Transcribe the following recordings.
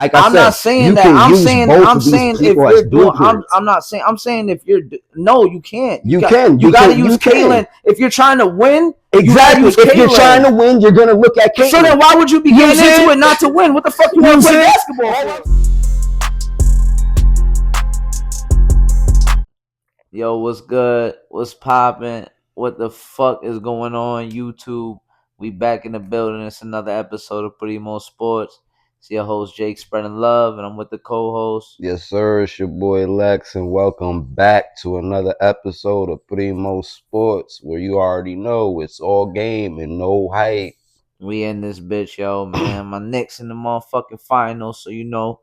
Like I I'm not said, saying you that. can I'm use saying both I'm of these saying if people as you're doing blueprints. I'm not saying I'm saying if you're no, you can't. You got can. you got to use You can. Kalen if you're trying to win. Exactly. You got to use If you're trying Kalen. to win, you're gonna look at Caitlyn. So then why would you be getting into it not to win? What the fuck you want to play basketball for? Yo, what's good? What's popping? What the fuck is going on, YouTube? We back in the building. It's another episode of Primosports. It's your host Jake spreading love, and I'm with the co-host. Yes, sir. It's your boy Lex, and welcome back to another episode of Primosports, where you already know it's all game and no hype. We in this bitch, yo, man. My Knicks in the motherfucking finals, so you know,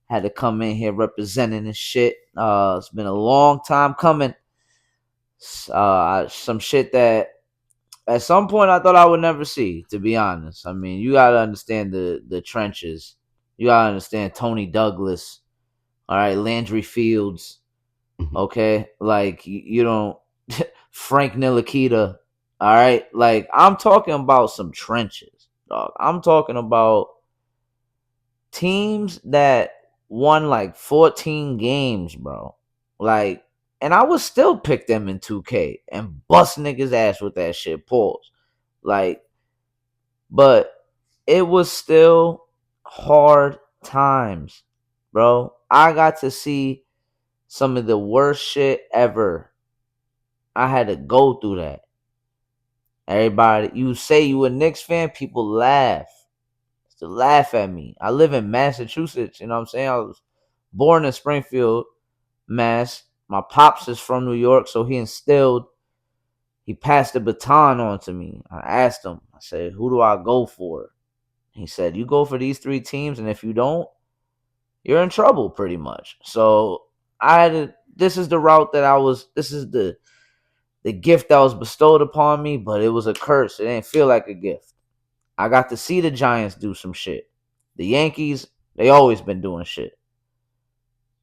had to come in here representing and shit. It's been a long time coming. Some shit that at some point I thought I would never see, to be honest. I mean, you gotta understand the trenches. You gotta understand Tony Douglas, all right, Landry Fields, okay? Like you don't Frank Ntilikina, all right? Like I'm talking about some trenches, dog. I'm talking about teams that won like 14 games, bro. Like, and I would still pick them in 2K and bust niggas ass with that shit. Pause. Like, but it was still hard times, bro. I got to see some of the worst shit ever. I had to go through that. Everybody, you say you a Knicks fan, people laugh. To laugh at me. I live in Massachusetts, you know what I'm saying? I was born in Springfield, Mass. My pops is from New York, so he passed the baton on to me. I asked him, I said, who do I go for? He said, you go for these three teams, and if you don't, you're in trouble pretty much. So this is the route this is the gift that was bestowed upon me, but it was a curse. It didn't feel like a gift. I got to see the Giants do some shit. The Yankees, they always been doing shit.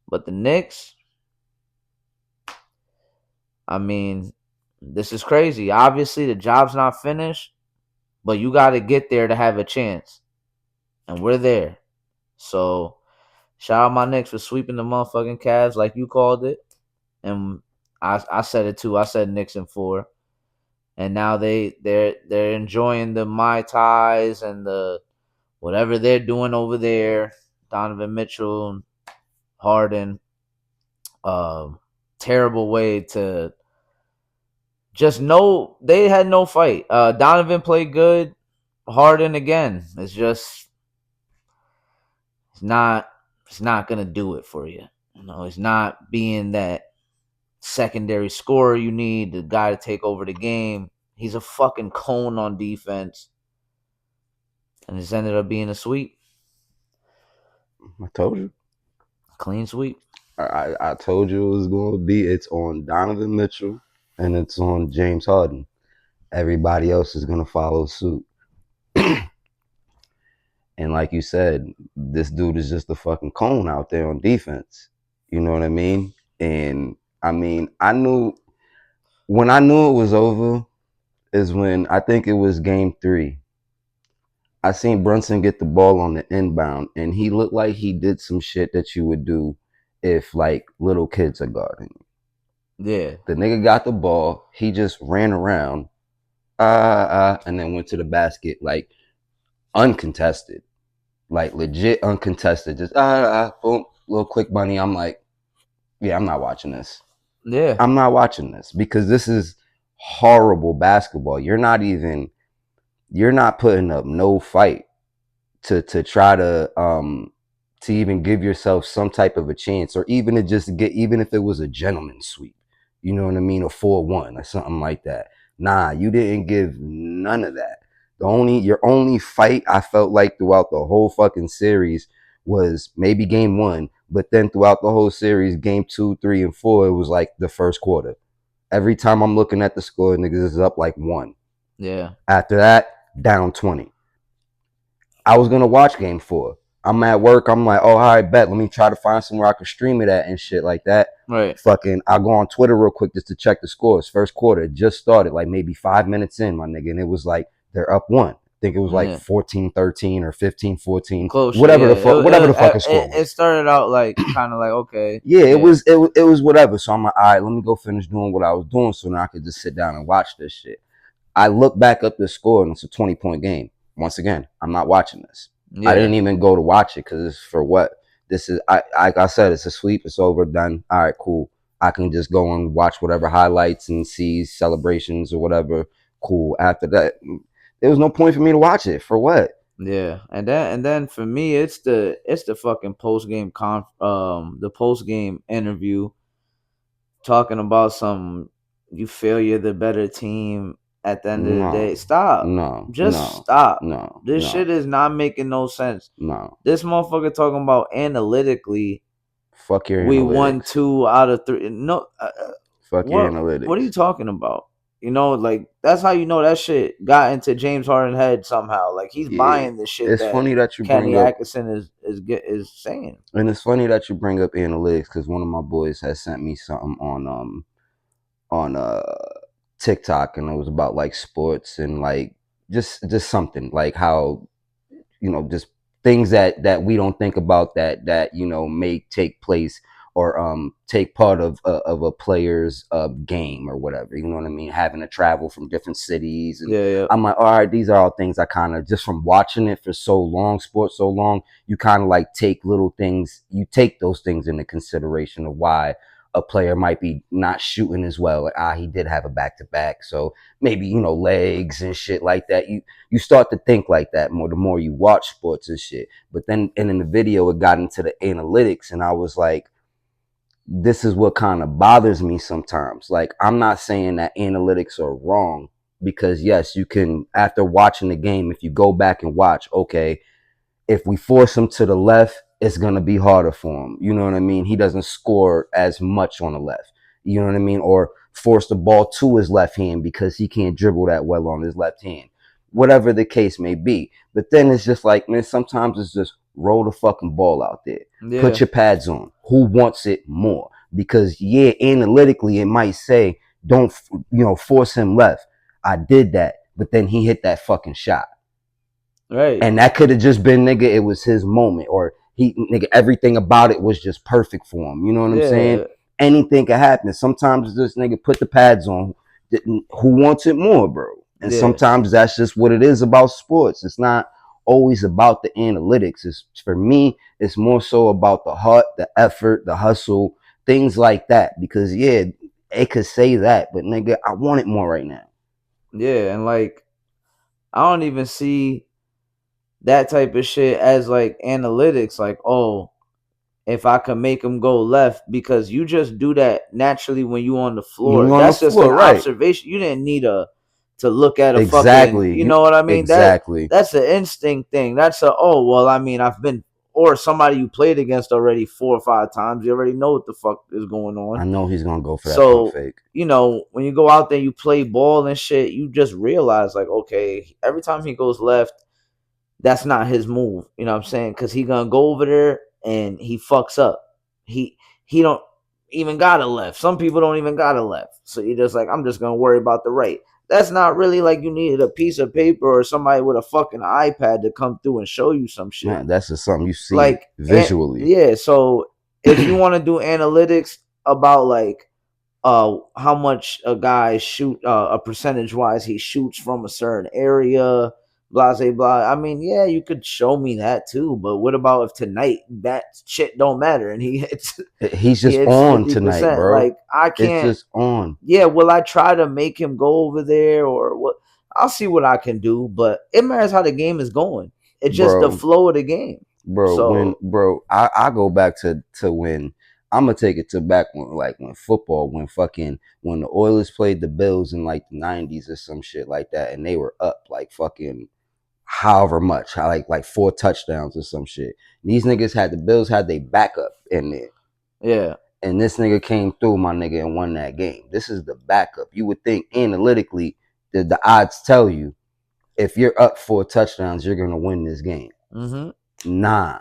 But the Knicks, I mean, this is crazy. Obviously, the job's not finished, but you got to get there to have a chance. And we're there. So, shout out my Knicks for sweeping the motherfucking Cavs like you called it. And I said it too. I said Knicks in 4. And now they're enjoying the Mai Tais and the whatever they're doing over there. Donovan Mitchell, Harden, terrible way to just know they had no fight. Donovan played good. Harden again. It's not gonna do it for you. You know, it's not being that secondary scorer you need, the guy to take over the game. He's a fucking cone on defense. And it's ended up being a sweep. I told you. Clean sweep. I told you it was going to be. It's on Donovan Mitchell and it's on James Harden. Everybody else is going to follow suit. And like you said, this dude is just a fucking cone out there on defense. You know what I mean? And I mean, when I knew it was over is when I think it was game 3. I seen Brunson get the ball on the inbound, and he looked like he did some shit that you would do if like little kids are guarding you. Yeah. The nigga got the ball, he just ran around, and then went to the basket like uncontested, like legit uncontested. Just boom, little quick bunny. I'm like, yeah, I'm not watching this. Yeah. I'm not watching this because this is horrible basketball. You're not putting up no fight to try to even give yourself some type of a chance, or even to just get, even if it was a gentleman's sweep, you know what I mean, a 4-1 or something like that. Nah, you didn't give none of that. Your only fight I felt like throughout the whole fucking series was maybe game 1, but then throughout the whole series, game 2, 3, and 4, it was like the first quarter. Every time I'm looking at the score, niggas is up like 1. Yeah. After that, down 20. I was gonna watch game 4. I'm at work. I'm like, oh, all right, bet. Let me try to find somewhere I can stream it at and shit like that. Right. Fucking, I'll go on Twitter real quick just to check the scores. First quarter just started, like maybe 5 minutes in, my nigga, and it was like they're up 1. think it was like Yeah, 14-13 or 15-14, close shit. whatever Yeah, the fuck, whatever the fucking score it was. started out like kind of like okay, Yeah, yeah, it was whatever. So I'm like, all right, let me go finish doing what I was doing, so now I could just sit down and watch this shit. I look back up the score and it's a 20-point game. Once again, I'm not watching this. I yeah, didn't even go to watch it because it's for what? This is like I said, it's a sweep, it's over, done. All right, cool. I can just go and watch whatever highlights and see celebrations or whatever. Cool. After that, there was no point for me to watch it. For what? yeah. And then for me, it's the fucking post game the post game interview talking about some you feel you're the better team at the end of the day. No, Stop. no, Just no, stop. no, This shit no, is not making no sense. no. This motherfucker talking about analytically, Fuck your we won analytics. 2 out of 3. No, Fuck your what are you analytics. talking about? You know, like that's how you know that shit got into James Harden's head somehow. Like he's Yeah, buying the shit it's that funny that you Kenny bring up, Atkinson is saying. and it's funny that you bring up analytics because one of my boys has sent me something on TikTok, and it was about like sports and like just something like how just things that we don't think about that may take place or take part of a player's game or whatever. You know what I mean? Having to travel from different cities, and Yeah, yeah, I'm like, all right, these are all things I kind of just from watching it for so long, sports so long, you kind of like take little things, you take those things into consideration of why a player might be not shooting as well. Like, he did have a back to back, so maybe legs and shit like that. You start to think like that more the more you watch sports and shit. But then and in the video it got into the analytics, and I was like, this is what kind of bothers me sometimes. Like, I'm not saying that analytics are wrong, because yes, you can, after watching the game, if you go back and watch, okay, if we force him to the left, it's going to be harder for him. You know what I mean? He doesn't score as much on the left. You know what I mean? Or force the ball to his left hand because he can't dribble that well on his left hand. Whatever the case may be. But then it's just like, man, sometimes it's just roll the fucking ball out there. Put yeah, your pads on. Who wants it more? Because, yeah, analytically, it might say, don't, force him left. I did that. But then he hit that fucking shot. right. And that could have just been, nigga, it was his moment, or everything about it was just perfect for him. You know what I'm saying? Yeah, Anything could happen. Sometimes this nigga put the pads on. Who wants it more, bro? And yeah, sometimes that's just what it is about sports. It's not always about the analytics. It's, for me, it's more so about the heart, the effort, the hustle, things like that. Because yeah, it could say that, but nigga, I want it more right now. yeah. And like I don't even see that type of shit as like analytics. Like, oh, if I can make him go left, because you just do that naturally when you on the You floor. on the That's just an floor, right? observation. You didn't need to look at a fucking, Exactly. you know what I mean? Exactly. That's an instinct thing. That's a, oh well, I mean, I've been, or somebody you played against already 4 or 5 times. You already know what the fuck is going on. I know he's gonna go for that pump So, fake. when you go out there, you play ball and shit, you just realize like, okay, every time he goes left, that's not his move. You know what I'm saying? Because he gonna go over there and he fucks up. He don't even got a left. Some people don't even got a left. So you're just like, I'm just gonna worry about the right. That's not really like you needed a piece of paper or somebody with a fucking iPad to come through and show you some shit. Man, that's just something you see Like, and visually. yeah. So if you want to do analytics about like how much a guy shoot a percentage wise he shoots from a certain area, blah blah blah. I mean, yeah, you could show me that too, but what about if tonight that shit don't matter and he hits He's he just hits on tonight, 50%? bro. Like I It's can't. just on, Yeah, will I try to make him go over there or what? I'll see what I can do, but it matters how the game is going. It's just the bro. flow of the game. Bro, when So bro, I go back to when I'm gonna take it to back when, like, when football, when the Oilers played the Bills in like the '90s or some shit like that, and they were up like fucking however much, like 4 touchdowns or some shit. These niggas had the Bills had their backup in there. yeah, And this nigga came through, my nigga, and won that game. This is the backup. You would think analytically that the odds tell you if you're up 4 touchdowns, you're gonna win this game. mm-hmm. Nah,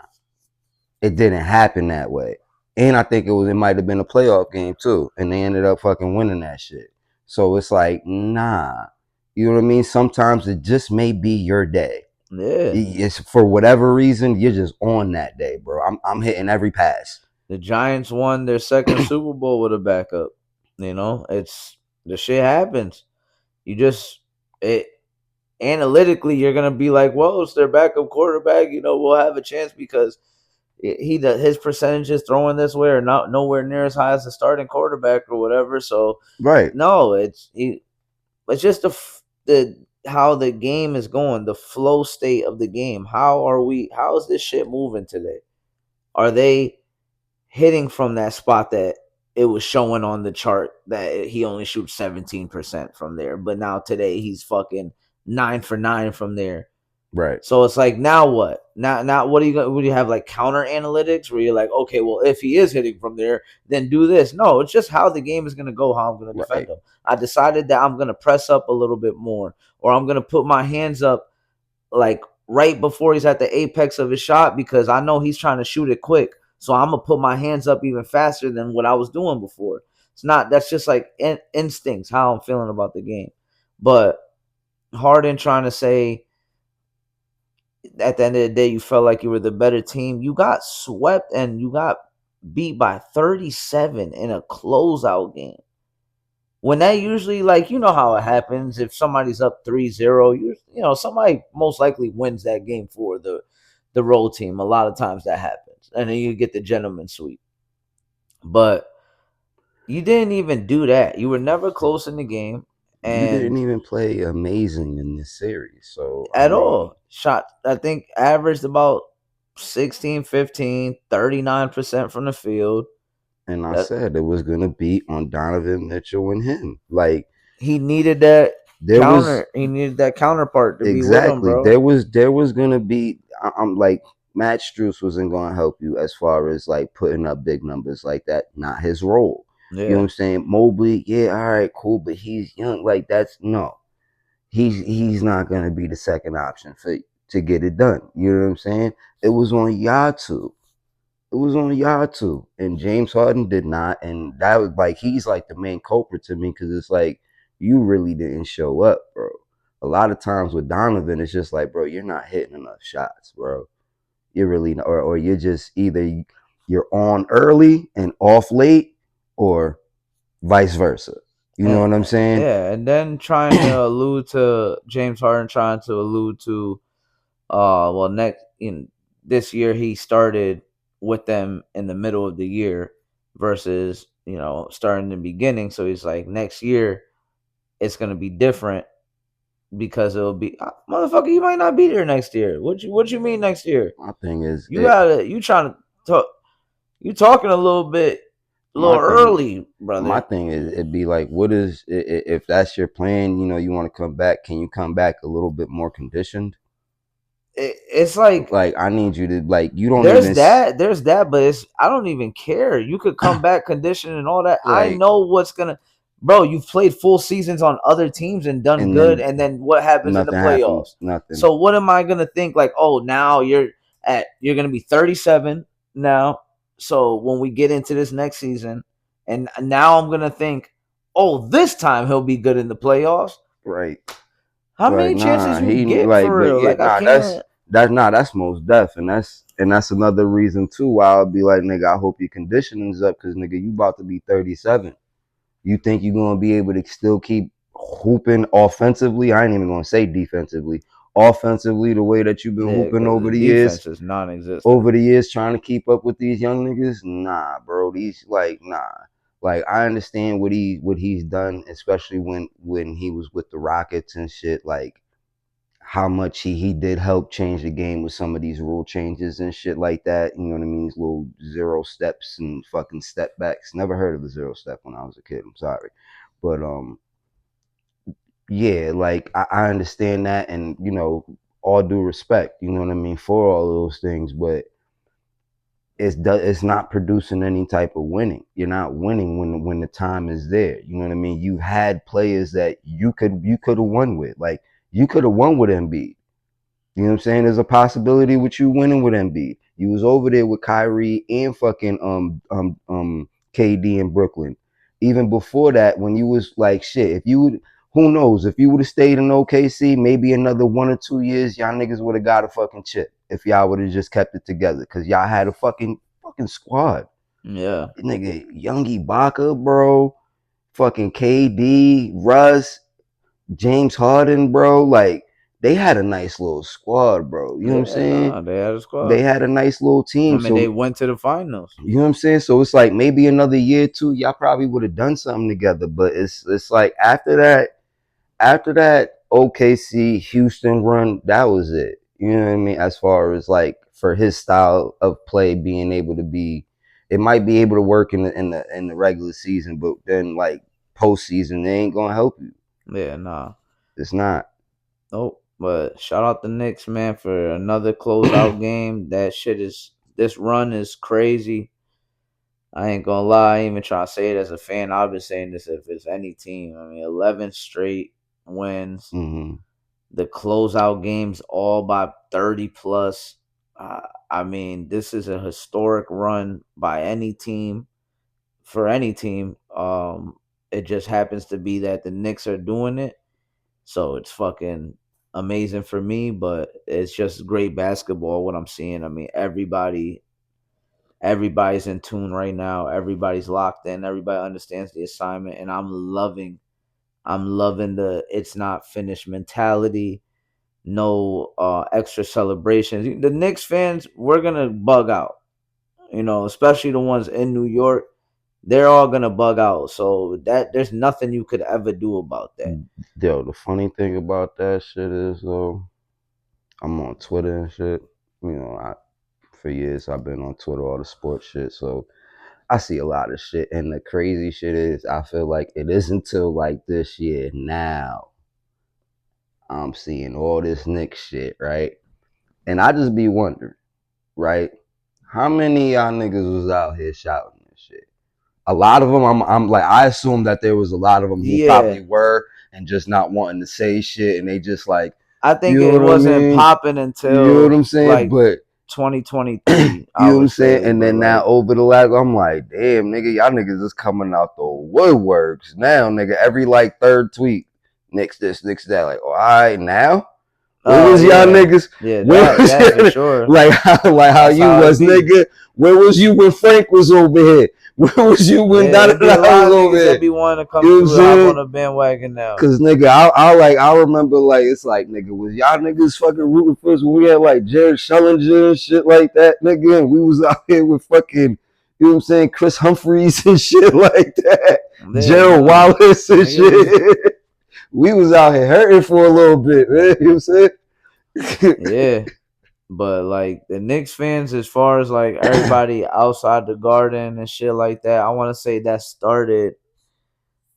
it didn't happen that way. And I think it might have been a playoff game too, and they ended up fucking winning that shit. So it's like, nah, You know what I mean? Sometimes it just may be your day. Yeah. It's for whatever reason you're just on that day, bro. I'm hitting every pass. The Giants won their second Super Bowl with a backup. You know, it's the shit happens. You just it analytically you're gonna be like, well, it's their backup quarterback. You know, we'll have a chance because his percentages throwing this way are not nowhere near as high as the starting quarterback or whatever. So Right, no, it's just the how the game is going, the flow state of the game. How is this shit moving today? Are they hitting from that spot that it was showing on the chart that he only shoots 17% from there, but now today he's fucking 9 for 9 from there. right, So it's like, now what? Now what do you Would you have like counter analytics where you're like, okay, well, if he is hitting from there, then do this? No, it's just how the game is gonna go, how I'm gonna defend right. him. I decided that I'm gonna press up a little bit more, or I'm gonna put my hands up like right before he's at the apex of his shot because I know he's trying to shoot it quick. So I'm gonna put my hands up even faster than what I was doing before. It's not That's just like instincts, how I'm feeling about the game. But Harden trying to say at the end of the day you felt like you were the better team. You got swept and you got beat by 37 in a closeout game. When that usually, like, you know how it happens, if somebody's up 3-0, somebody most likely wins that game for the road team. A lot of times that happens. And then you get the gentleman sweep. But you didn't even do that. You were never close in the game You didn't and even play amazing in this series. So, I at mean, all. Shot, I think, averaged about 16, 15, 39% from the field. and I That said it was gonna be on Donovan Mitchell and him. Like he needed that there was He needed that counterpart to be with him, exactly bro. there was gonna be. I'm like Matt Strus wasn't gonna help you as far as like putting up big numbers like that. Not his role. You know what Yeah. I'm saying? Mobley, yeah, all right, cool, but he's young. Like that's no. He's not gonna be the second option for to get it done. You know what I'm saying? It was on y'all two. It was on y'all two, and James Harden did not, and that was like he's like the main culprit to me because it's like you really didn't show up, bro. A lot of times with Donovan, it's just like, bro, you're not hitting enough shots, bro. You're really not, or you're just either you're on early and off late, or vice versa. You know And what I'm saying? yeah, and then trying to allude to James Harden, trying to allude to well, next in this year he started with them in the middle of the year versus starting in the beginning. So he's like, next year it's gonna be different because it'll be motherfucker. You might not be there next year. What you mean next year? My thing is You it. gotta you trying to talk. You talking a little bit, a My little thing early, my brother. thing is it'd be like what is if that's your plan, you want to come back, can you come back a little bit more conditioned? It's like Like I need you to like you don't there's even that, but I don't even care. You could come back conditioned and all that. I like know what's gonna, bro. You've played full seasons on other teams and done and good, then and then what happens in the nothing playoffs? happens, nothing. So what am I gonna think? Like, oh, now you're gonna be 37 now. So when we get into this next season, and now I'm gonna think, oh, this time he'll be good in the playoffs. Right. How Like many chances nah, you he get like for but real? yeah, Like, I nah, that's can't. that's nah, that's most deaf, and that's another reason too why I'll be like, nigga, I hope your conditioning's up because nigga, you about to be 37. You think you're gonna be able to still keep hooping offensively? I ain't even gonna say defensively. Offensively, the way that you've been Yeah, hooping because the over the years, defense is non-existent. trying to keep up with these young niggas, nah, bro. These like nah. Like I understand what he's done, especially when he was with the Rockets and shit. Like how much he did help change the game with some of these rule changes and shit like that. You know what I mean? These little zero steps and fucking step backs. Never heard of a zero step when I was a kid. I'm sorry, but yeah, like I understand that, and all due respect, you know what I mean, for all those things, but it's not producing any type of winning. You're not winning when the time is there. You know what I mean? You had players that you could have won with, like you could have won with Embiid. You know what I'm saying? There's a possibility with you winning with Embiid. You was over there with Kyrie and fucking KD in Brooklyn. Even before that, when you was like shit, if you would, Who knows? If you would have stayed in OKC, maybe another 1 or 2 years, y'all niggas would have got a fucking chip. If y'all would have just kept it together, cause y'all had a fucking squad. Yeah, Nigga, Young Ibaka, bro. Fucking KD, Russ, James Harden, bro. Like they had a nice little squad, bro. You know what I'm yeah, saying? nah, they had a They squad. had a nice little I team. mean, they So went to the finals. you know what I'm saying? So it's like maybe another year or two, y'all probably would have done something together. But it's like after that OKC Houston run, that was it. You know what I mean? As far as like for his style of play being able to be, it might be able to work in the regular season, but then like postseason, they ain't gonna help you. Yeah, nah, It's not. nope. But shout out the Knicks, man, for another closeout game. That shit is this run is crazy. I ain't gonna lie, I ain't even trying to say it as a fan. I've been saying this if it's any team. I mean, 11 straight wins. Mm-hmm. The closeout games all by 30 plus. I mean, this is a historic run by any team for any team. It just happens to be that the Knicks are doing it, so it's fucking amazing for me. But it's just great basketball. What I'm seeing, I mean, everybody's in tune right now. Everybody's locked in. Everybody understands the assignment, and I'm loving the it's not finished mentality. No extra celebrations. The Knicks fans, we're gonna bug out. Especially the ones in New York. They're all gonna bug out. So that there's nothing you could ever do about that. Yo, the funny thing about that shit is though, I'm on Twitter and shit. You know, for years I've been on Twitter, all the sports shit. So I see a lot of shit. And the crazy shit is, I feel like it isn't until like this year now I'm seeing all this Knicks shit, right? And I just be wondering, right? How many of y'all niggas was out here shouting this shit? A lot of them, I'm like, I assume that there was a lot of them who Yeah, probably were and just not wanting to say shit, and they just like, I think you know it what I wasn't mean? popping You know what until I'm saying? like But 2023, you I know what I'm would saying? say. And But then now like, over the last, I'm like, damn, nigga, y'all niggas is coming out the woodworks now, nigga. Every like third tweet, Knicks this, Knicks that. Like, all right, now where oh was y'all yeah, niggas? yeah, Where that was that for y'all, sure. like how That's you how it was, be. nigga? Where was you when Frank was over here? Where was you when Yeah, da da it be a da was lot of over niggas that here? be wanting to You come know what I'm through, hop on saying? the bandwagon now. Cause nigga, I remember like it's like nigga, was y'all niggas fucking rooting for us when we had like Jared Schellinger and shit like that, nigga, and we was out here with fucking, you know what I'm saying, Chris Humphreys and shit like that, Yeah, Gerald nah, Wallace and niggas was shit. We was out here hurting for a little bit, man. You know what I'm saying? yeah. But like the Knicks fans, as far as like everybody outside the garden and shit like that, I want to say that started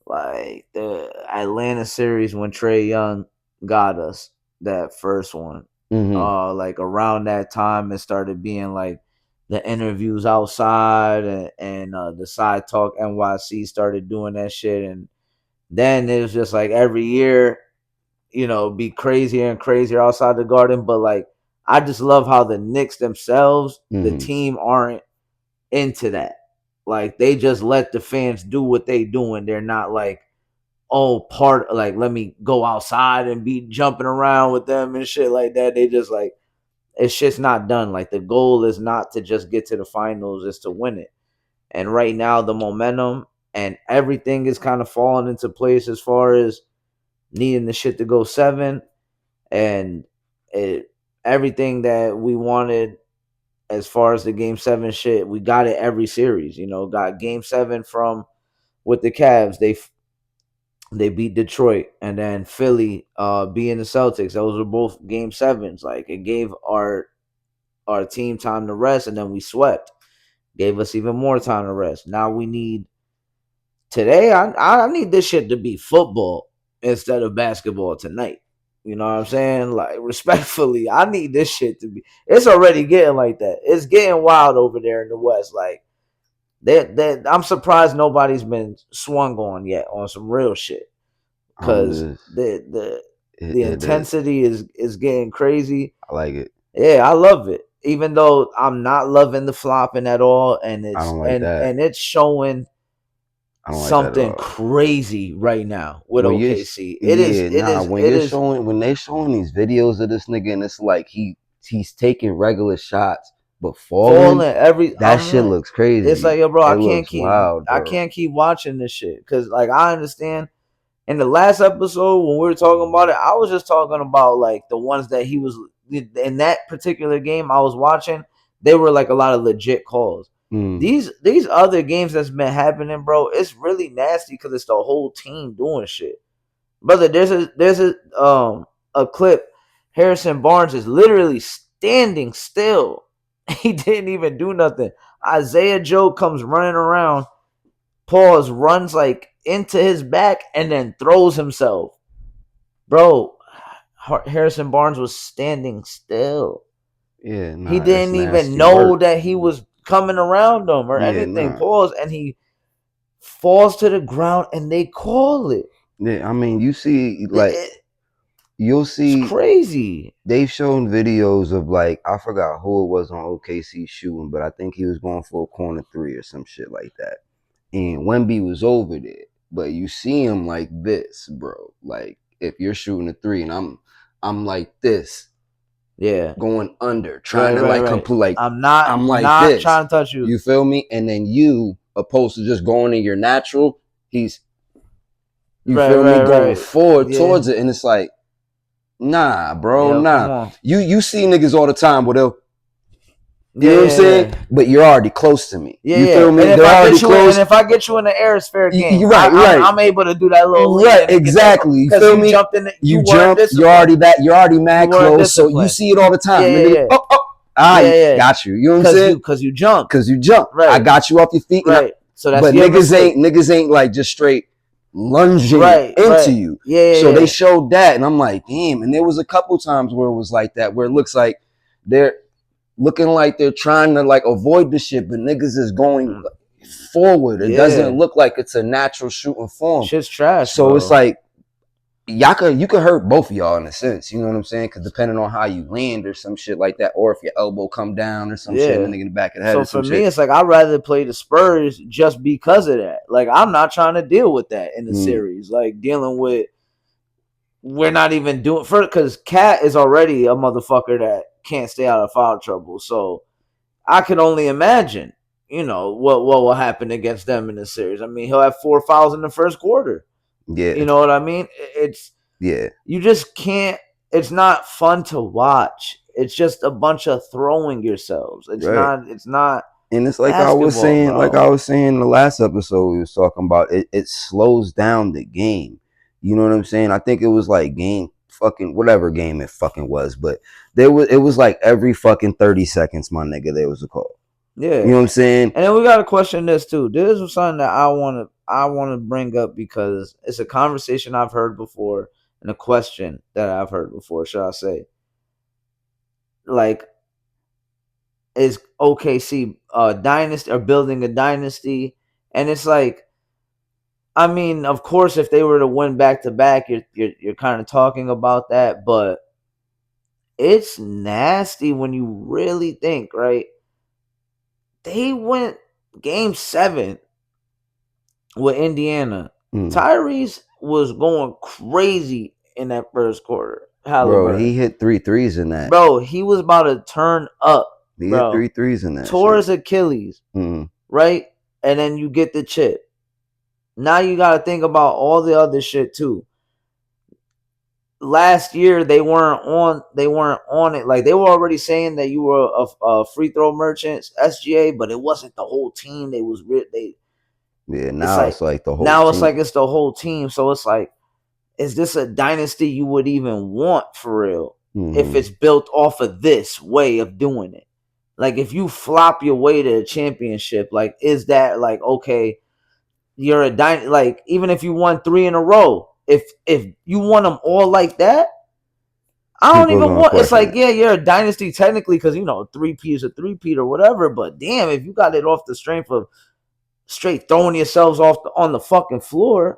like the Atlanta series when Trey Young got us that first one. Mm-hmm. Like around that time, it started being like the interviews outside and the side talk NYC started doing that shit, and then it was just like every year, be crazier and crazier outside the garden. But like, I just love how the Knicks themselves, the Mm-hmm. team, aren't into that. Like they just let the fans do what they doing. They're not like, oh, part like let me go outside and be jumping around with them and shit like that. They just like it's just not done. Like the goal is not to just get to the finals, is to win it. And right now the momentum and everything is kind of falling into place as far as needing the shit to go seven and it everything that we wanted as far as the game seven shit, we got it every series. Got game seven from with the Cavs. They beat Detroit, and then Philly being the Celtics. Those were both game sevens. Like it gave our team time to rest, and then we swept. Gave us even more time to rest. Now we need today. I need this shit to be football instead of basketball tonight. You know what I'm saying? Like respectfully, I need this shit to be. It's already getting like that. It's getting wild over there in the West. Like I'm surprised nobody's been swung on yet on some real shit I'm because just the it. intensity is getting crazy. I like it. Yeah, I love it. Even though I'm not loving the flopping at all, and I it's don't like and that. and it's showing I don't like that at something all. crazy right now with When you're OKC. It is. yeah, It nah, is. when It you're is. showing when they showing these videos of this nigga and it's like he's taking regular shots but falling, Falling every. that I'm shit like, looks it's like, crazy. yo, bro, It looks wild, I bro. can't keep watching this shit because, like, I understand. In the last episode when we were talking about it, I was just talking about like the ones that he was in that particular game I was watching. They were like a lot of legit calls. Mm, These other games that's been happening, bro, it's really nasty because it's the whole team doing shit. Brother, there's a clip. Harrison Barnes is literally standing still. He didn't even do nothing. Isaiah Joe comes running around, pause, runs like into his back, and then throws himself. Bro, Harrison Barnes was standing still. yeah, He nah, that's didn't even nasty know work. that he was coming around him or Yeah, anything. nah. Pause, and he falls to the ground, and they call it. Yeah, I mean, you see, like It's you'll see crazy. they've shown videos of like I forgot who it was on OKC shooting, but I think he was going for a corner three or some shit like that. And Wemby was over there, but you see him like this, bro. Like if you're shooting a three and I'm like this, Yeah. going under, trying Right, to right, like right. complete like I'm not I'm like not this. trying to touch you. You feel me? And then you, opposed to just going in your natural, he's you Right, feel me right, going right. forward Yeah. towards it, and it's like, nah, bro, Yeah, come nah. on. You see niggas all the time, where they'll you Yeah, know what I'm yeah, saying? yeah. But you're already close to me. Yeah, You yeah. feel And me? if They're I already get you in, and close. if I get you in the air, it's fair game. You're right, right. I'm able to do that little lean Right, in and get that exactly. You because feel you me? jumped in. You You weren't jump, you're already disciplined. back, you're already You mad weren't close. So you disciplined. see it all the Yeah, time. The yeah, nigga, yeah. oh, oh, Yeah, I yeah. got you. You know what I'm saying? Cause you jumped. Cause you jump. I Right, got you off your feet. right. So that's But your mistake. niggas ain't like just straight lunging Right, into right. you. Yeah, So yeah, they yeah. showed that, and I'm like, damn. And there was a couple times where it was like that, where it looks like they're looking like they're trying to like avoid the shit, but niggas is going forward. It doesn't Yeah. look like it's a natural shooting form. Shit's trash, So it's bro. like you could hurt both of y'all in a sense. You know what I'm saying? Because depending on how you land or some shit like that, or if your elbow come down or some shit, and the Yeah. nigga in the back of the head So or for some me, shit. it's like I'd rather play the Spurs just because of that. Like I'm not trying to deal with that in the Mm, series. Like dealing with we're not even doing for because Cat is already a motherfucker that can't stay out of foul trouble. So I can only imagine, what will happen against them in this series. I mean, he'll have 4 fouls in the first quarter. yeah, You know what I mean? It's yeah, you just can't. It's not fun to watch. It's just a bunch of throwing yourselves. It's right. not. It's not And it's basketball, like I bro. was saying in the last episode we was talking about, it slows down the game. You know what I'm saying? I think it was like game fucking whatever game it fucking was, but it was like every fucking 30 seconds, my nigga, there was a call. You Yeah. know what I'm saying? And then we got to question this too. This is something that I want to bring up because it's a conversation I've heard before and a question that I've heard before. Should I say? Like, is OKC dynasty or building a dynasty? And it's like, I mean, of course, if they were to win back to back, you're kind of talking about that, but it's nasty when you really think, right? They went game 7 with Indiana. Mm. Tyrese was going crazy in that first quarter. Bro, Halliburton, he hit three threes in that. bro, he was about to turn up, He hit bro. three threes in that Tore shit. his Achilles, Mm. right? And then you get the chip. Now you got to think about all the other shit too. Last year they weren't on. They weren't on it. Like they were already saying that you were a free throw merchant, SGA, but it wasn't the whole team. They was they. Yeah, It's now like it's like the whole now it's like team. it's the whole team. So it's like, is this a dynasty you would even want for real? If Mm-hmm. it's built off of this way of doing it, like if you flop your way to a championship, like is that like okay? You're a like even if you won 3 in a row, if you won them all like that, I don't People are even gonna want. It's question like it. yeah, you're a dynasty technically because 3P is a 3P or whatever. But damn, if you got it off the strength of straight throwing yourselves off on the fucking floor,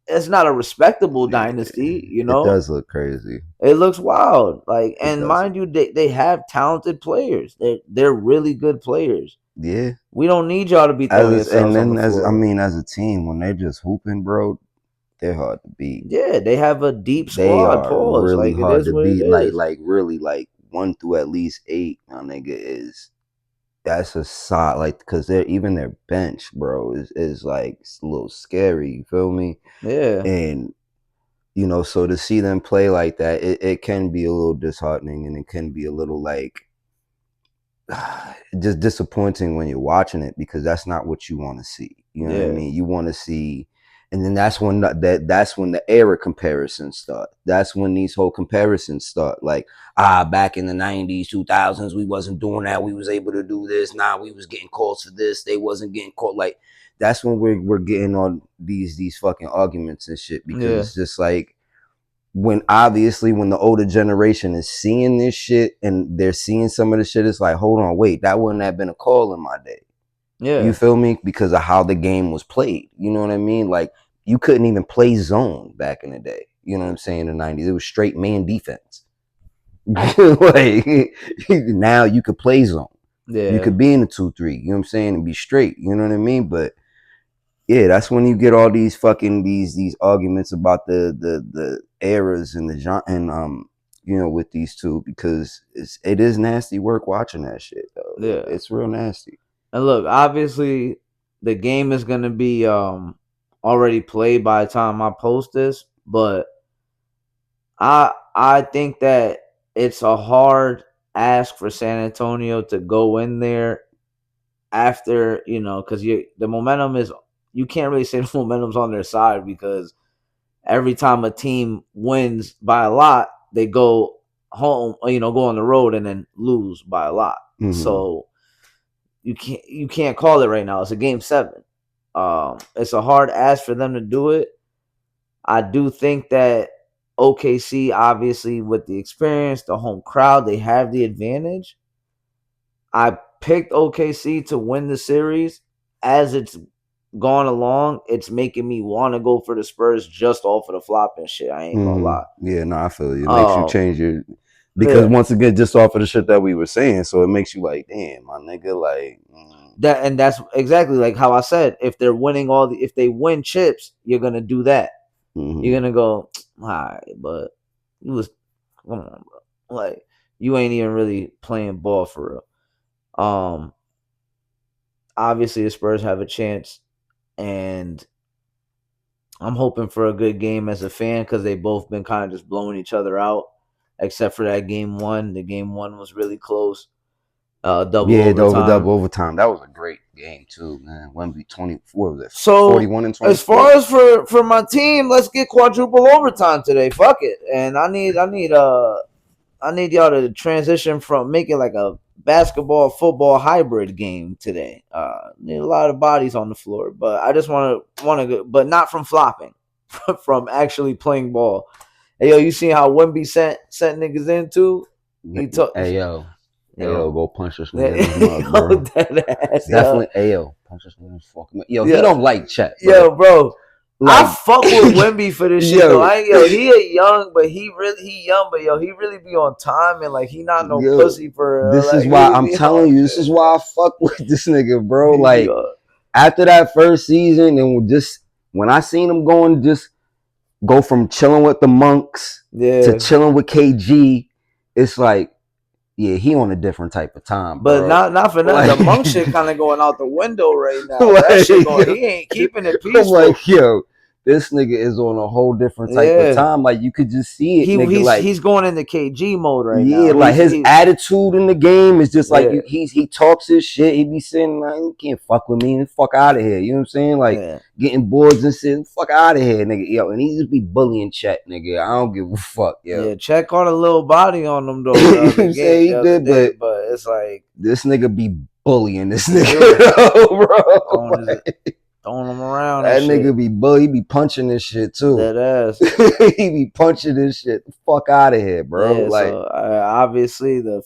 it's not a respectable dynasty. It does look crazy. It looks wild. Like, It and does. mind you, they have talented players. They're really good players. Yeah. We don't need y'all to be throwing And yourselves on the then floor. as a team, when they're just hooping, bro, they're hard to beat. Yeah, they have a deep They squad. are Pause. really Like it hard is to what it beat. is. Really, like 1 through at least 8, my nigga, is that's a side, like, because they're even their bench, bro, is like a little scary. You feel me? Yeah, And so to see them play like that, it can be a little disheartening, and it can be a little like just disappointing when you're watching it, because that's not what you want to see. You know what I yeah, mean? You want to see, and then that's when the era comparisons start. That's when these whole comparisons start. Like, back in the 90s, 2000s, we wasn't doing that. We was able to do this. Nah, we was getting calls for this. They wasn't getting called. Like, that's when we're getting on these fucking arguments and shit, because yeah, it's just like, when obviously when the older generation is seeing this shit and they're seeing some of the shit, it's like, hold on, wait, that wouldn't have been a call in my day. You yeah, feel me? Because of how the game was played. You know what I mean? Like, you couldn't even play zone back in the day. You know what I'm saying? In the 90s, it was straight man defense. Like, now you could play zone. You yeah, could be in the 2-3. You know what I'm saying? And be straight. You know what I mean? But yeah, that's when you get all these fucking these arguments about the eras and the genre, and with these two, because it is nasty work watching that shit though. yeah. It's real nasty. And look, obviously, the game is gonna be already played by the time I post this, but I think that it's a hard ask for San Antonio to go in there after, because the momentum is, you can't really say the momentum's on their side, because every time a team wins by a lot, they go home, go on the road and then lose by a lot. Mm-hmm. So you can't call it right now. It's a game 7. It's a hard ask for them to do it. I do think that OKC, obviously, with the experience, the home crowd, they have the advantage. I picked OKC to win the series. As it's gone along, it's making me want to go for the Spurs just off of the flopping shit. I ain't gonna lie. Yeah, no, I feel you. It makes you Um, change your, because yeah, once again, just off of the shit that we were saying, so it makes you like, damn, my nigga, like, that's exactly like how I said. If they're winning if they win chips, you're gonna do that. You're mm-hmm. gonna go, all right, but you was, come on, bro. Like, you ain't even really playing ball for real. Obviously the Spurs have a chance, and I'm hoping for a good game as a fan, because they both been kind of just blowing each other out, except for that game 1. The game 1 was really close. Double Yeah, double overtime. overtime. That was a great game too, man. Wemby 24, was it So 41 and as far 24? as for my team, let's get quadruple overtime today. Fuck it. And I need y'all to transition from making like a basketball football hybrid game today. Need a lot of bodies on the floor, but I just want to, but not from flopping, from actually playing ball. Hey yo, you see how Wemby sent niggas into? He took Hey yo, yo, go punch this nigga in his mug, yo, bro. that ass, yo, Definitely, ayo, punch this nigga in his fucking mug. Yo, he yo, don't like Chet, bro. yo, bro. I Like, fuck with Wemby for this shit though. yo, I ain't, yo, he a young, but he young, but yo, he really be on time, and like he not no yo, pussy for this like is he why really I'm be on telling you. This shit. is why I fuck with this nigga, bro. He be Like, on, after that first season, and just when I seen him just go from chilling with the monks to yeah. chilling with KG, it's like, yeah, he on a different type of time, But bro. not for nothing. Like, The monk shit kind of going out the window right now. That like, shit going. He ain't keeping it I'm peaceful. like, yo, this nigga is on a whole different type of Yeah. time. Like, you could just see it, He nigga. he's Like, he's going into KG mode right yeah, now. like his attitude in the game is just like, Yeah, he talks his shit. He be saying like, you can't fuck with me, fuck out of here. You know what I'm saying? Like, yeah, getting boards and shit, fuck out of here, nigga. Yo, and he just be bullying Chet, nigga. I don't give a fuck, yo. yeah. Check on a little body on them though You know what I'm saying? the He other did, day, but but it's like this nigga be bullying this yeah, nigga, bro. throwing his Like, throwing them around and that shit. nigga be bully. He be punching this shit too. Dead ass. He be punching this shit. The fuck out of here, bro. Yeah. Like, So obviously the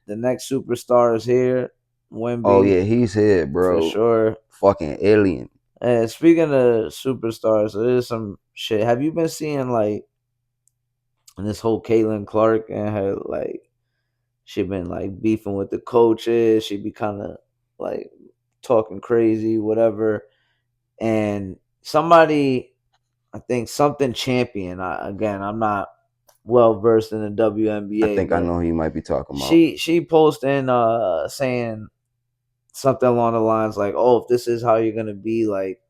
next superstar is here, oh Wimby yeah, he's here, for bro. sure. Fucking alien. And speaking of superstars, there's some shit. Have you been seeing like this whole Caitlin Clark and her like she been like beefing with the coaches? She be kind of like talking crazy, whatever. And somebody, I think something champion. Again, I'm not well versed in the I WNBA, think I but know who you might be talking about. she posting saying something along the lines like, "Oh, if this is how you're gonna be," like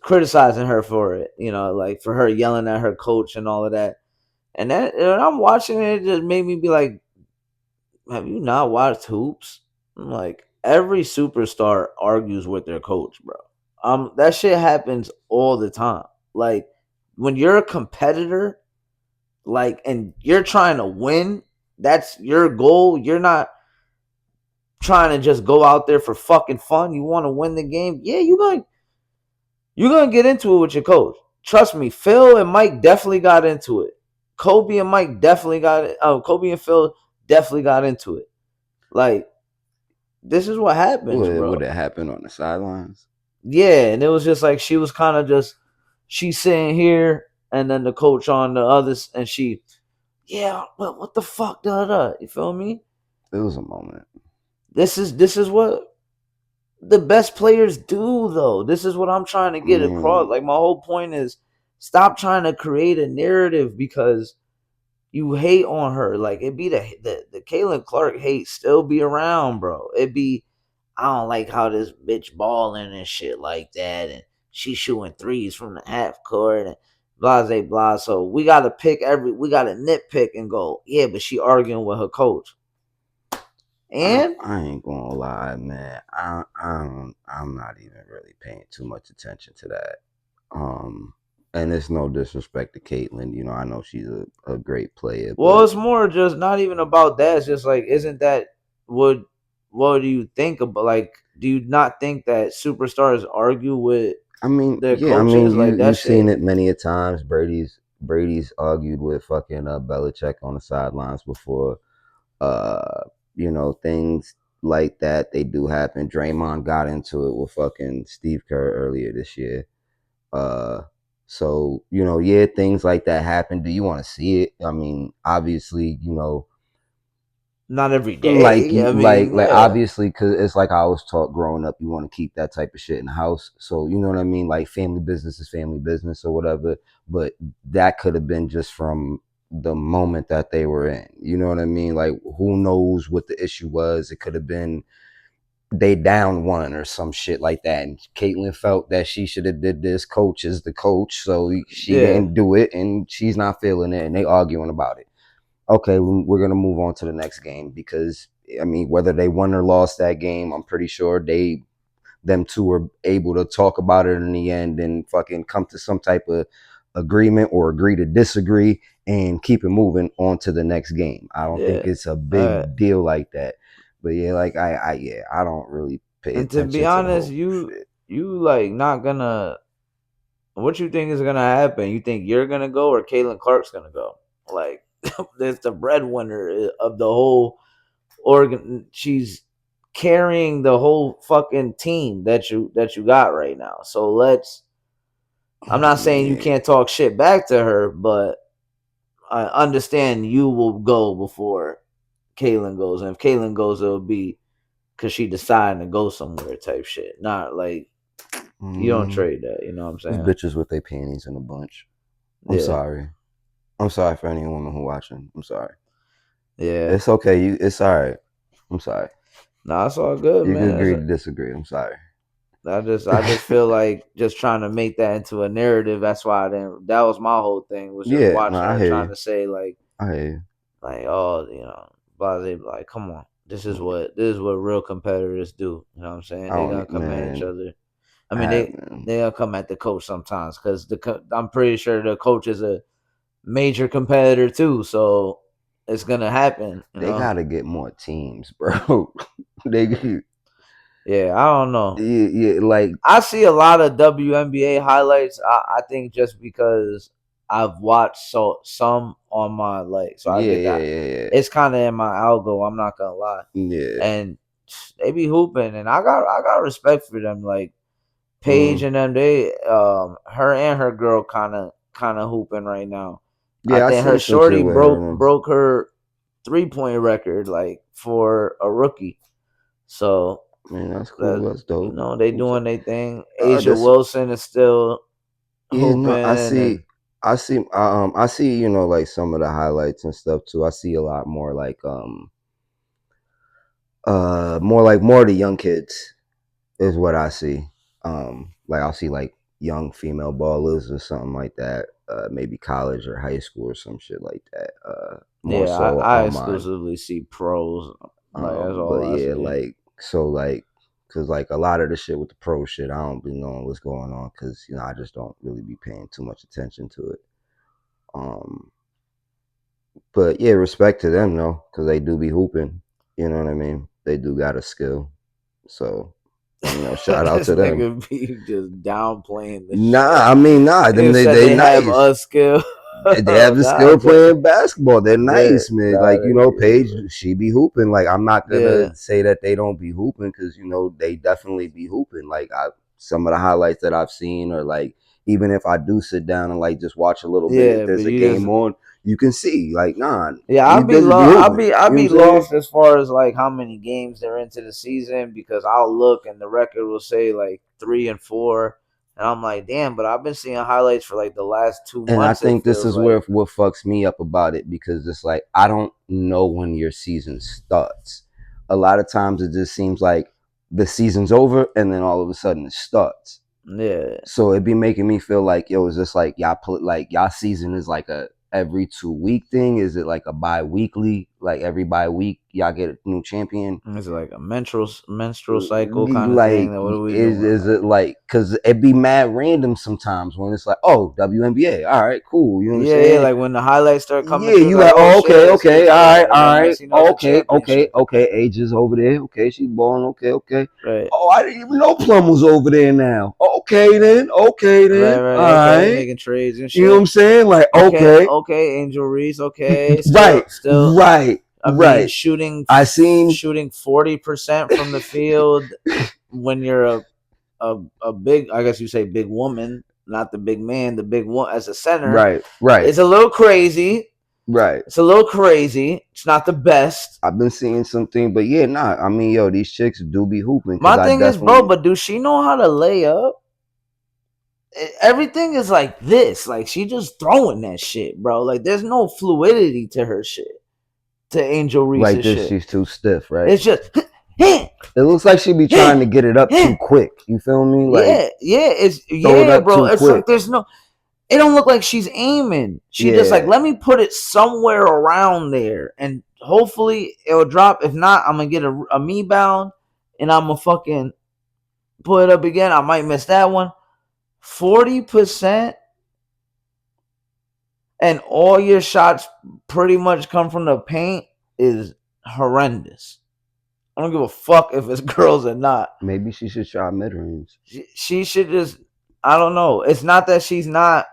criticizing her for it, like for her yelling at her coach and all of that. And that, and I'm watching it, it just made me be like, "Have you not watched hoops?" I'm like, every superstar argues with their coach, bro. That shit happens all the time. Like when you're a competitor, like, and you're trying to win, that's your goal. You're not trying to just go out there for fucking fun. You want to win the game. Yeah, you're gonna get into it with your coach. Trust me, Phil and Mike definitely got into it. Kobe and Mike definitely got it. Kobe and Phil definitely got into it. Like, this is what happens, Would bro. it happen on the sidelines? Yeah, and it was just like she was kind of just she's sitting here, and then the coach on the others, and she, yeah, what the fuck, da da. You feel me? It was a moment. This is what the best players do, though. This is what I'm trying to I get across. mean, Like my whole point is, stop trying to create a narrative because you hate on her. Like it be the Caitlin Clark hate still be around, bro. It be, I don't like how this bitch balling and shit like that, and she shooting threes from the half court and blah blah blah. So we gotta nitpick and go, yeah, but she arguing with her coach. And I ain't gonna lie, man. I'm not even really paying too much attention to that. Um, and it's no disrespect to Caitlyn. You know, I know she's a great player, well, but it's more just not even about that. It's just like, isn't that what what do you think about, like, do you not think that superstars argue with I mean, their yeah, I mean, coaches? Like that you've seen shit. it many a times. Brady's argued with fucking Belichick on the sidelines before. Uh, you know, things like that, they do happen. Draymond got into it with fucking Steve Kerr earlier this year. Uh, so you know, yeah, things like that happen. Do you want to see it? I mean, obviously, you know, Not every like day. you I mean, like yeah. obviously, because it's like I was taught growing up, you want to keep that type of shit in the house. So you know what I mean? Like family business is family business or whatever. But that could have been just from the moment that they were in. You know what I mean? Like who knows what the issue was? It could have been they down one or some shit like that. And Caitlyn felt that she should have did this. Coach is the coach, so she Yeah. didn't do it, and she's not feeling it, and they arguing about it. Okay, we're gonna move on to the next game because I mean, whether they won or lost that game, I'm pretty sure them two were able to talk about it in the end and fucking come to some type of agreement or agree to disagree and keep it moving on to the next game. I don't think Yeah. it's a Uh, big deal like that. But yeah, like I don't really pay and to be attention to the honest, whole you shit. you like not gonna. What you think is gonna happen? You think you're gonna go or Caitlin Clark's gonna go? Like, there's the breadwinner of the whole organ. She's carrying the whole fucking team that you got right now. So let's. I'm not saying you Man, can't talk shit back to her, but I understand you will go before Caitlyn goes, and if Caitlyn goes, it'll be because she decided to go somewhere type shit. Not like you don't mm, trade that. You know what I'm it's saying? bitches with their panties in a bunch. I'm Yeah, sorry. I'm sorry for any woman who watching. I'm sorry. yeah. It's okay. It's all right. I'm sorry. Nah, it's all good, You can man. agree to disagree. I'm sorry. I just feel like just trying to make that into a narrative. That's why I didn't. That was my whole thing, was just Yeah, no, watching I her hear trying you. to say I hear oh, blah, blah, blah. Like, come on, you. this is what real competitors do. You know what I'm saying? I They don't gonna need, come at each man. other. I I mean, have, they man. they gonna come at the coach sometimes because I'm pretty sure the coach is a major competitor too. So it's gonna happen. They gotta get more teams, bro. they, Yeah, I don't know. yeah, like, I see a lot of WNBA highlights. I think just because I've watched some on my, like, so I yeah, get yeah, that. yeah, It's kind of in my algo. I'm not gonna lie, yeah, yeah. and they be hooping, and I got respect for them. Like Paige Mm. and them, her and her girl kind of hooping right now. I Yeah, I think her seen some shit shorty with her broke and them. broke her 3-point record, like for a rookie. So Man, that's cool. that That's dope. they I'm so, doing their thing. Asia this Wilson is still yeah, hooping, no, and I see, like some of the highlights and stuff too. I see a lot more like more of the young kids is what I see. Like I'll see like young female ballers or something like that. Maybe college or high school or some shit like that. More yeah, so I on my exclusively see pros. Like that's but all I yeah, see. cause like a lot of the shit with the pro shit, I don't be knowing what's going on, cause I just don't really be paying too much attention to it. Um, but yeah, respect to them though, cause they do be hooping. You know what I mean? They do got a skill, so shout out This to them. nigga be just downplaying the shit. Nah, I mean, nah, them He said they they have nice. a skill. They have the skill Downplay. playing basketball. They're Yeah, nice, man. nah, Like they, Paige, she be hooping. Like I'm not gonna yeah, say that they don't be hooping because they definitely be hooping. Like some of the highlights that I've seen, or like even if I do sit down and like just watch a little bit, if yeah. But there's a you just game on, you can see like nah, yeah. these bitches be hooping. I'll You know what I'm be saying? lost as far as like how many games they're into the season because I'll look and the record will say like 3-4, and I'm like, damn. But I've been seeing highlights for like the last two And I months. It think this feels is where like what fucks me up about it, because it's like I don't know when your season starts. A lot of times it just seems like the season's over and then all of a sudden it starts. yeah. So it'd be making me feel like, yo, is this like y'all season is like a every 2 week thing? Is it like a bi-weekly? Like every bi-week y'all get a new champion? It's like a menstrual cycle kind of thing. Like That what are we doing? is it like, because it be mad random sometimes when it's like, oh, WNBA, all right, cool, you know what I'm Yeah. saying? Like when the highlights start coming Yeah, through, you like, like, oh oh, shit, okay, let's see. okay, Yeah. all And then right, next, you know, it's a okay, okay, championship. okay. Ages over there. Okay, she's balling. Okay, okay. Right. Oh, I didn't even know Plum was over there now. Okay then, okay Right. then, Right. all Okay. right. Making trades and You know what shit. I'm saying? Like, Okay. okay, Okay. Angel Reese. Okay. right, Still. right, I mean, right. I seen 40% from the field when you're a big, I guess you say big woman, not the big man, the big one as a center. right, right, It's a little crazy. right. It's a little crazy. It's not the best. I've been seeing something, but yeah, nah. I mean, yo, these chicks do be hooping because My I thing is, bro, definitely but do she know how to lay up? Everything is like this. Like she just throwing that shit, bro. Like there's no fluidity to her shit. To Angel like Reese's this. shit. She's too stiff, right? It's just It looks like she be trying to get it up too quick. You feel me? Like throw it up bro. too It's like quick. there's no. It don't look like she's aiming. She just like Yeah, let me put it somewhere around there, and hopefully it'll drop. If not, I'm gonna get a me bound, and I'm gonna fucking put it up again. I might miss that one. 40%, and all your shots pretty much come from the paint is horrendous. I don't give a fuck if it's girls or not. maybe she should try mid range. She should just. I don't know. It's not that she's not.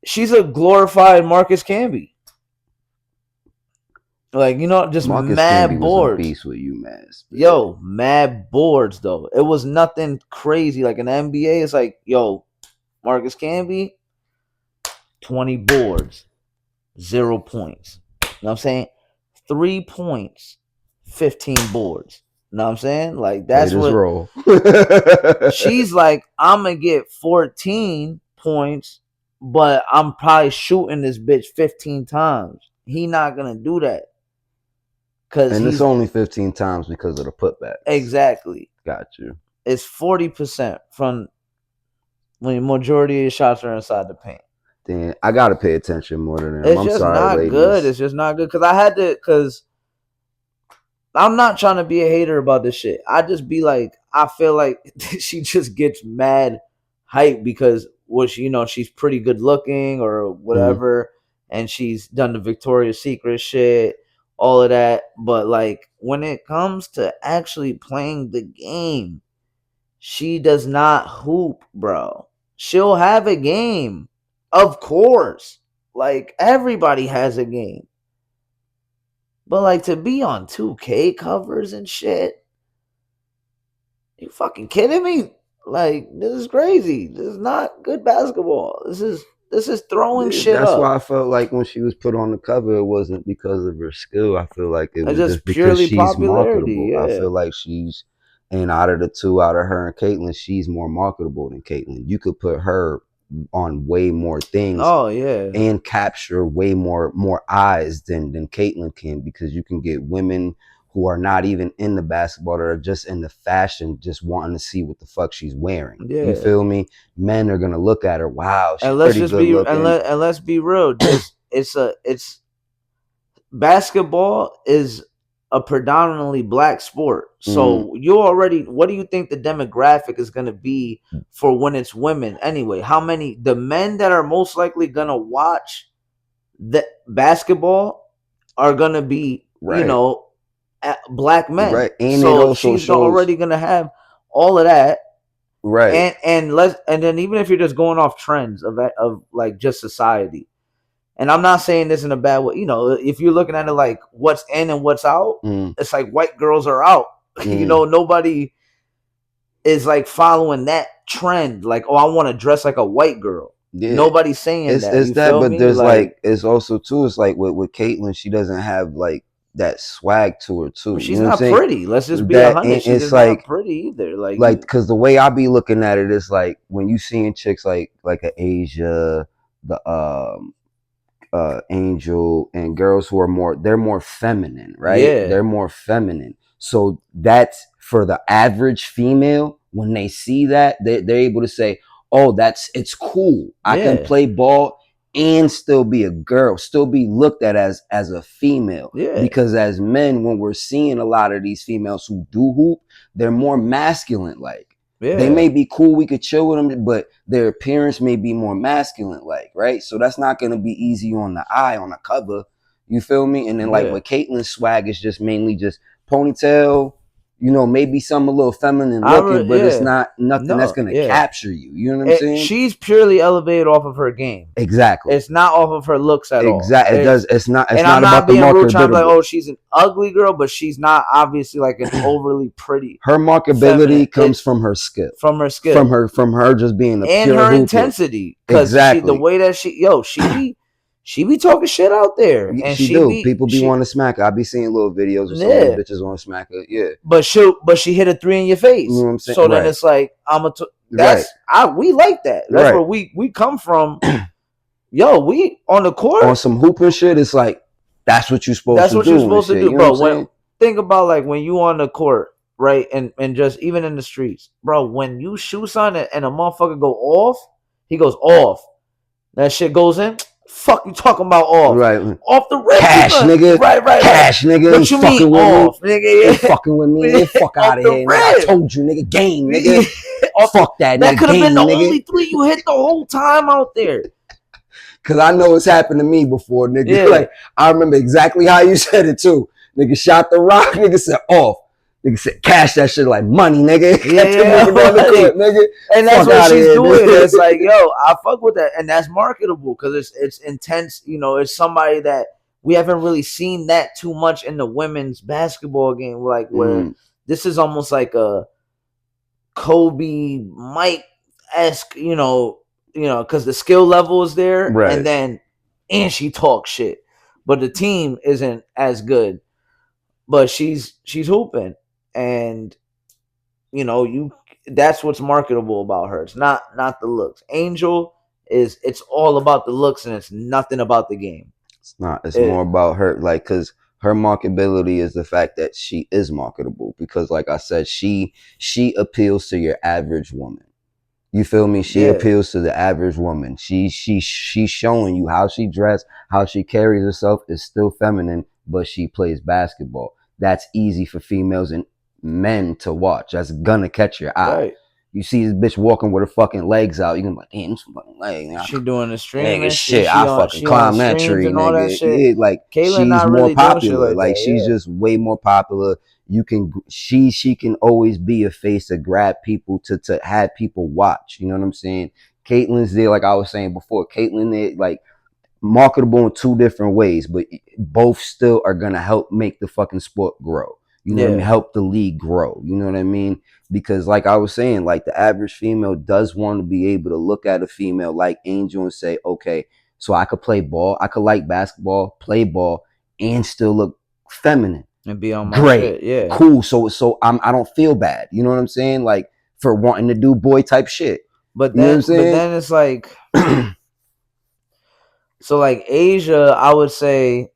She's a glorified Marcus Camby. Like, just Marcus Camby mad was a boards. beast with UMass. Yo, mad boards though. It was nothing crazy. Like in the NBA, it's like, yo, Marcus Camby, 20 boards, 0 points. You know what I'm saying? 3 points, 15 boards. You know what I'm saying? Like Played that's his what role. she's like, I'm gonna get 14 points, but I'm probably shooting this bitch 15 times. He not gonna do that. Cause And it's he's only 15 times because of the putbacks. exactly. Got you. It's 40% from when the majority of your shots are inside the paint. Then I gotta pay attention more than them. It's I'm just sorry, not good. ladies. It's just not good. Cause I'm not trying to be a hater about this shit. I just be like, I feel like she just gets mad hype because she's pretty good looking or Mm-hmm. whatever, and she's done the Victoria's Secret shit, all of that. But like when it comes to actually playing the game, she does not hoop, bro. She'll have a game. Of course. Like everybody has a game. But like to be on 2K covers and shit, you fucking kidding me? Like this is crazy. This is not good basketball. This is This is throwing Yeah, shit that's up. why I felt like when she was put on the cover, it wasn't because of her skill. I feel like it It's was just just because purely she's popularity. marketable. I Yeah, feel like she's, and out of the two, out of her and Caitlyn, she's more marketable than Caitlyn. You could put her on way more things oh yeah, and capture way more eyes than Caitlyn can, because you can get women who are not even in the basketball, that are just in the fashion, just wanting to see what the fuck she's wearing. You yeah. feel me? Men are gonna look at her. Wow, she's And let's pretty just good be and looking. let's be real. This it's basketball is a predominantly black sport. Mm, So you already, what do you think the demographic is going to be for when it's women anyway? How many, the men that are most likely going to watch the basketball are going to be, right, black men. right, and it So also she's shows. already going to have all of that. Right. And then even if you're just going off trends of like just society, and I'm not saying this in a bad way. If you're looking at it like what's in and what's out, Mm, it's like white girls are out. mm, Nobody is like following that trend. Like, oh, I want to dress like a white girl. yeah. Nobody's saying that. It's You that, feel but me? there's Like, like, it's also too. It's like with Caitlyn, she doesn't have like that swag to her too. You she's know what I'm not saying? pretty. Let's just be That, 100. and She's it's just not like pretty either. Like like you, because the way I be looking at it is like when you seeing chicks like a Asia, the Angel, and girls who are more, they're more feminine, right? yeah, They're more feminine. So that's for the average female. When they see that, they're able to say, "Oh, it's cool. I can yeah, play ball and still be a girl, still be looked at as a female." yeah, Because as men, when we're seeing a lot of these females who do hoop, they're more masculine like. They yeah, may be cool, we could chill with them, but their appearance may be more masculine like, right? So that's not going to be easy on the eye on the cover. You feel me? And then like yeah. with Caitlyn's swag is just mainly just ponytail, maybe some a little feminine looking, but it's Yeah, not nothing that's no, going to yeah. capture you. You know what I'm saying? She's purely elevated off of her game. Exactly. It's not off of her looks at all. Exactly. It does. It's And not I'm about not the being rude trying to be like, marketability. oh, she's an ugly girl, but she's not obviously like an overly pretty Her feminine. marketability comes from her skill, From her from skill her just being a and pure her hooper. intensity. Cause the Exactly. way that she be talking shit out there. And She she do. be People be she wanting to smack her. I be seeing little videos of some of the yeah. bitches on smack her. Yeah. But she hit a three in your You know face. what I'm saying? So then Right. it's like Right. we like that. That's Right. where we come from. Yo, we on the On court. some hooping shit, it's like that's what you're supposed That's to what you're do and supposed to shit. do, You know what I'm bro. When saying? think about like when you on the court, right, and just even in the streets, bro. When you shoot something and a motherfucker go off, he goes off. That shit goes in. Fuck you talking about off? Right. Off the rip, you Cash, gonna nigga. right. Cash, nigga. What Ain't you mean fucking with me. off, nigga? Ain't fucking with me, Yeah. nigga. Fuck Off out of the here, nigga. I rip. told you, nigga. Game, nigga. Off the, Fuck that, that nigga. could have been Game, the nigga. only three you hit the whole time out there. Cause I know it's happened to me before, nigga. Yeah, Like I remember exactly how you said it too. Nigga shot the rock, nigga said off. Nigga said cash that shit like money, nigga. Kept it yeah, moving down the court, nigga. and that's Fuck what out of she's here, doing. nigga. It's like, yo, I fuck with that, and that's marketable because it's intense. It's somebody that we haven't really seen that too much in the women's basketball game. Like where Mm, this is almost like a Kobe Mike esque, because the skill level is there, right. and she talks shit, but the team isn't as good. But she's hooping, and you that's what's marketable about her. It's not the looks. Angel it's all about the looks and it's nothing about the game. It's not. It's more It, about her, like, cause her marketability is the fact that she is marketable. Because, like I said, she appeals to your average woman. You feel me? She yeah, appeals to the average woman. She's showing you how she dressed, how she carries herself is still feminine, but she plays basketball. That's easy for females and men to watch. That's gonna catch your eye. right. You see this bitch walking with her fucking legs out, you can be like, damn, this fucking leg. She doing the stream Nigga, and shit. shit, She I on fucking she on climb that streams tree, and all that nigga. shit. Yeah, like Caitlyn she's not more really doing shit popular. like Like that. she's Yeah, just way more popular. You can she can always be a face to grab people to have people watch. You know what I'm saying? Caitlyn's there, like I was saying before. Caitlyn there, like marketable in two different ways, but both still are gonna help make the fucking sport grow. You know what I mean? Yeah. Help the league grow. You know what I mean? Because like I was saying, like the average female does want to be able to look at a female like Angel and say, okay, so I could play ball, I could like basketball, play ball, and still look feminine. And be on my Great, shit. Yeah. cool. So I don't feel bad. You know what I'm saying? Like for wanting to do boy type shit. But You know what I'm saying? then it's like, so like Asia, I would say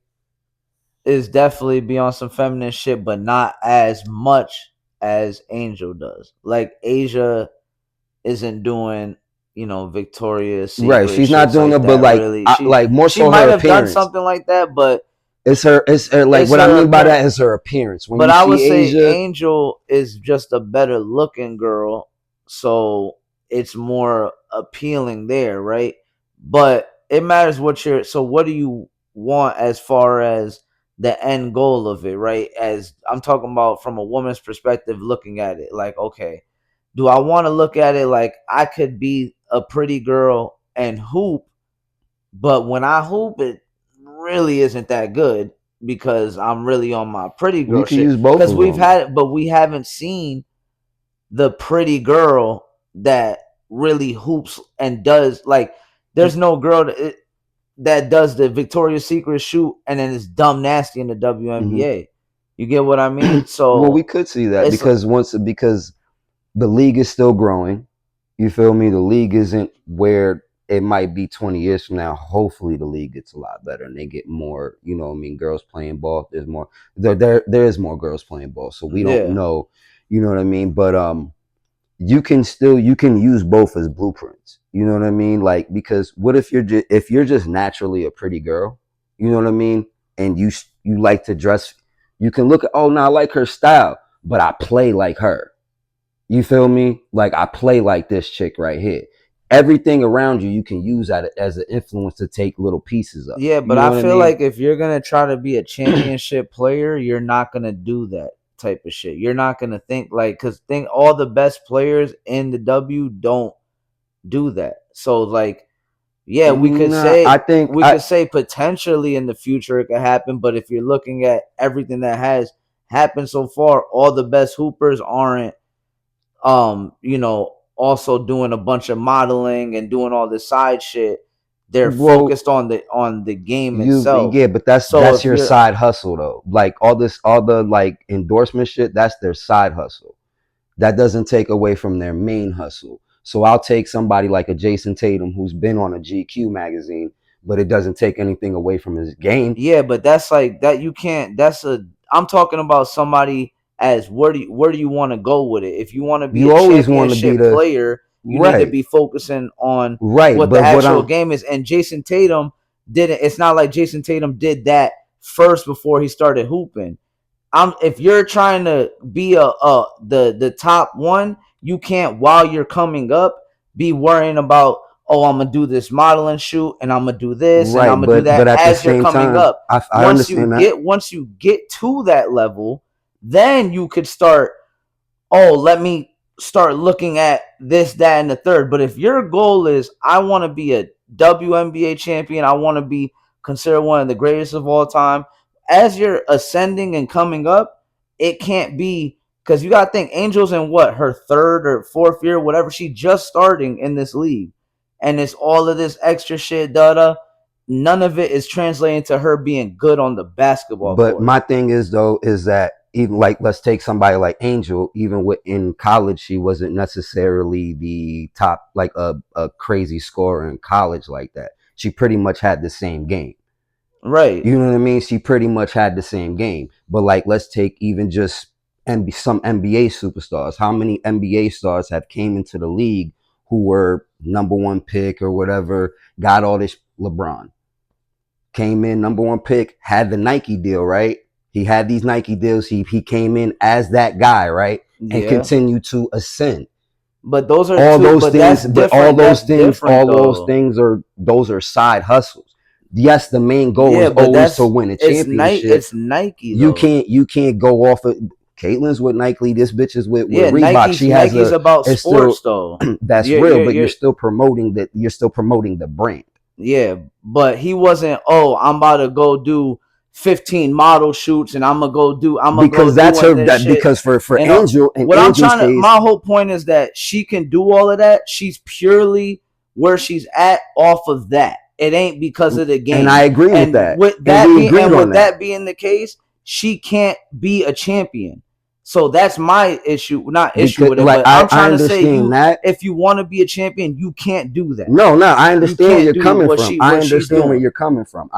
is definitely be on some feminine shit, but not as much as Angel does. Like Asia isn't doing, Victoria's Right. Secret She's not shits doing it, like but that. like Really, she like more she so might her have done appearance. something like that, but It's her like it's what I her mean by appearance. that is her appearance. When But you I would see say Asia, Angel is just a better looking girl, so it's more appealing there, right? But it matters what you're. So what do you want as far as the end goal of it, right? As I'm talking about from a woman's perspective, looking at it, like, okay, do I want to look at it like I could be a pretty girl and hoop, but when I hoop, it really isn't that good because I'm really on my pretty you girl can shit. use both Because of them. we haven't seen the pretty girl that really hoops and does like. There's no girl that does the Victoria's Secret shoot and then is dumb nasty in the Mm-hmm. WNBA. You get what I mean? Well, we So could see that it's because the league is still growing. You feel me? The league isn't where it might be 20 years from now. Hopefully, the league gets a lot better and they get more. You know, what I mean, girls playing ball. There's more. There is more girls playing ball. So we don't yeah, know. You know what I mean? But you can use both as blueprints. You know what I mean? Like because what if if you're just naturally a pretty girl, you know what I mean, and you like to dress, you can look at, oh no, I like her style, but I play like her. You feel me? Like I play like this chick right here. Everything around you, you can use that as an influence to take little pieces of. yeah. You But know I what I feel mean? like if you're gonna try to be a championship player, you're not gonna do that type of shit. You're not gonna think like because think all the best players in the W don't do that. So like, yeah, Nah, I think we could say potentially in the future it could happen, but if you're looking at everything that has happened so far, all the best hoopers aren't also doing a bunch of modeling and doing all this side shit. They're well, focused on the game you itself. yeah, but So that's if your you're side hustle though. Like all the like endorsement shit, that's their side hustle. That doesn't take away from their main hustle. So I'll take somebody like a Jason Tatum who's been on a GQ magazine, but it doesn't take anything away from his game. yeah, but that's like that you can't that's a I'm talking about somebody as where do you want to go with it? If you want to be a You always want to be championship the player, you need to right, be focusing on right. what the But what actual I'm game is. And Jason Tatum didn't it's not like Jason Tatum did that first before he started hooping. If you're trying to be the top one, you can't while you're coming up be worrying about, oh, I'm gonna do this modeling shoot and I'm gonna do this and I'm right, gonna do that but at the as you're same coming time, up. I understand that. Once you get to that level, then you could start, oh, let me start looking at this, that, and the third. But if your goal is, I want to be a WNBA champion, I want to be considered one of the greatest of all time, as you're ascending and coming up, it can't be because you got to think Angel's in what, her third or fourth year, whatever. She just starting in this league. And it's all of this extra shit, da. None of it is translating to her being good on the basketball But court. my thing is though is that even like let's take somebody like Angel. Even in college, she wasn't necessarily the top like a crazy scorer in college like that. She pretty much had the same game. Right. You know what I mean? She pretty much had the same game. But like, let's take even just some NBA superstars. How many NBA stars have came into the league who were number one pick or whatever? Got all this. LeBron came in number one pick, had the Nike deal, right? He had these Nike deals. He came in as that guy, right? And Yeah. continued to ascend. But those are All two. those But things, that's but different. That's different, all those though. things are those are side hustles. Yes, the main goal Yeah, is but always to win a championship. It's Nike You though. can't go off of Caitlin's with Nike. This bitch is with Yeah, Reebok. She has Nike's a about it's still sports though. that's real, but you're still promoting the brand. Yeah, but he wasn't. Oh, I'm about to go do 15 model shoots and I'm gonna go do because that's her. this shit. Because for And Angel and what I'm Angel's trying to, case, my whole point is that she can do all of that. She's purely where she's at off of that. It ain't because of the game. and I agree with that. That being the case, she can't be a champion. So that's my issue, not issue with it, like, but I'm trying to say that if you want to be a champion, you can't do that. No, I understand where you're coming from. I understand where you're coming from.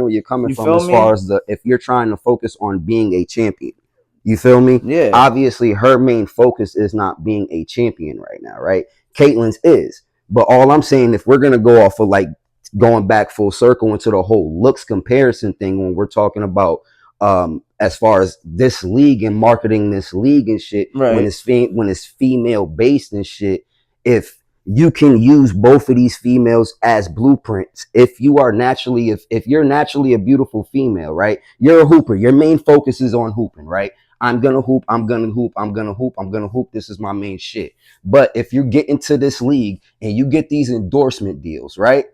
You From as far as if you're trying to focus on being a champion. You feel me? Yeah. Obviously, her main focus is not being a champion right now, right? Caitlyn's is. But all I'm saying, if we're gonna go off of like going back full circle into the whole looks comparison thing, when we're talking about as far as this league and marketing this league and shit, right. when it's female based and shit, if you can use both of these females as blueprints, if you're naturally a beautiful female, right? You're a hooper. Your main focus is on hooping, right? I'm gonna hoop. This is my main shit. But if you get into this league and you get these endorsement deals, right?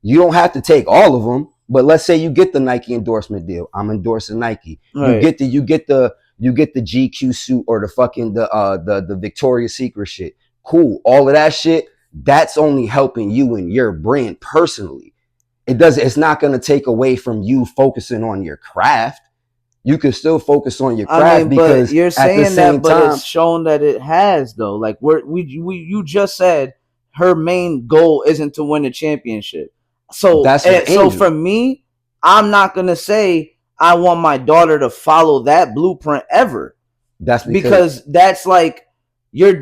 You don't have to take all of them, but let's say you get the Nike endorsement deal. I'm endorsing Nike. Right. You get the GQ suit or the fucking the Victoria's Secret shit. Cool. All of that shit, that's only helping you and your brand personally. It's not going to take away from you focusing on your craft. You can still focus on your craft, because but you're saying at the same that, but time, it's shown that it has though. Like you just said, her main goal isn't to win a championship. So for me, I'm not gonna say I want my daughter to follow that blueprint ever. That's because that's like you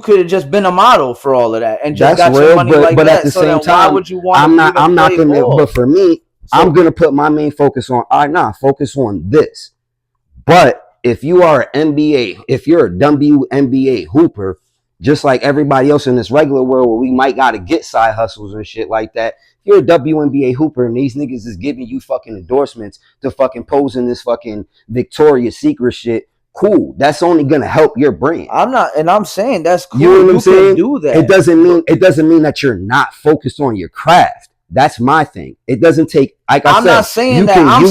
could have just been a model for all of that and just got your money like but that. At the same time, why would you want? I'm not gonna. But for me, I'm gonna put my main focus on. Focus on this. But if you are an NBA, if you're a WNBA hooper, just like everybody else in this regular world where we might gotta get side hustles and shit like that, if you're a WNBA hooper and these niggas is giving you fucking endorsements to fucking pose in this fucking Victoria's Secret shit, cool. That's only gonna help your brand. I'm saying that's cool. You know what I'm saying? Do that. It doesn't mean that you're not focused on your craft. That's my thing. It doesn't take. Like I said, I'm not saying that. I'm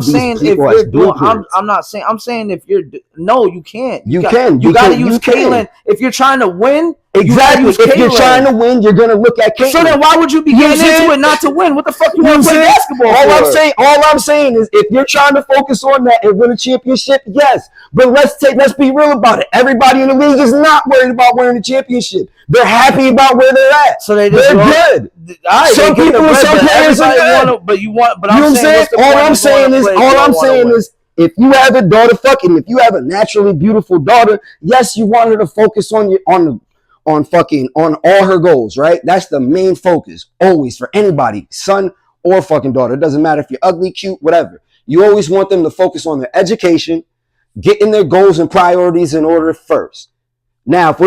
saying if you're doing. I'm saying if you're. No, you can't. You got to use Caitlyn if you're trying to win. Exactly. If you're trying to win, you're gonna look at Caitlyn. So then, why would you be getting into it not to win? What the fuck you want to play basketball for? All I'm saying is, if you're trying to focus on that and win a championship, yes. But let's be real about it. Everybody in the league is not worried about winning a championship. They're happy about where they're at. So they're good. Some people and some players are good. But you want. But you know what I'm saying? All I'm saying is, if you have a daughter, if you have a naturally beautiful daughter, yes, you want her to focus on all her goals, right? That's the main focus, always, for anybody, son or fucking daughter. It doesn't matter if you're ugly, cute, whatever. You always want them to focus on their education, getting their goals and priorities in order first. Now, if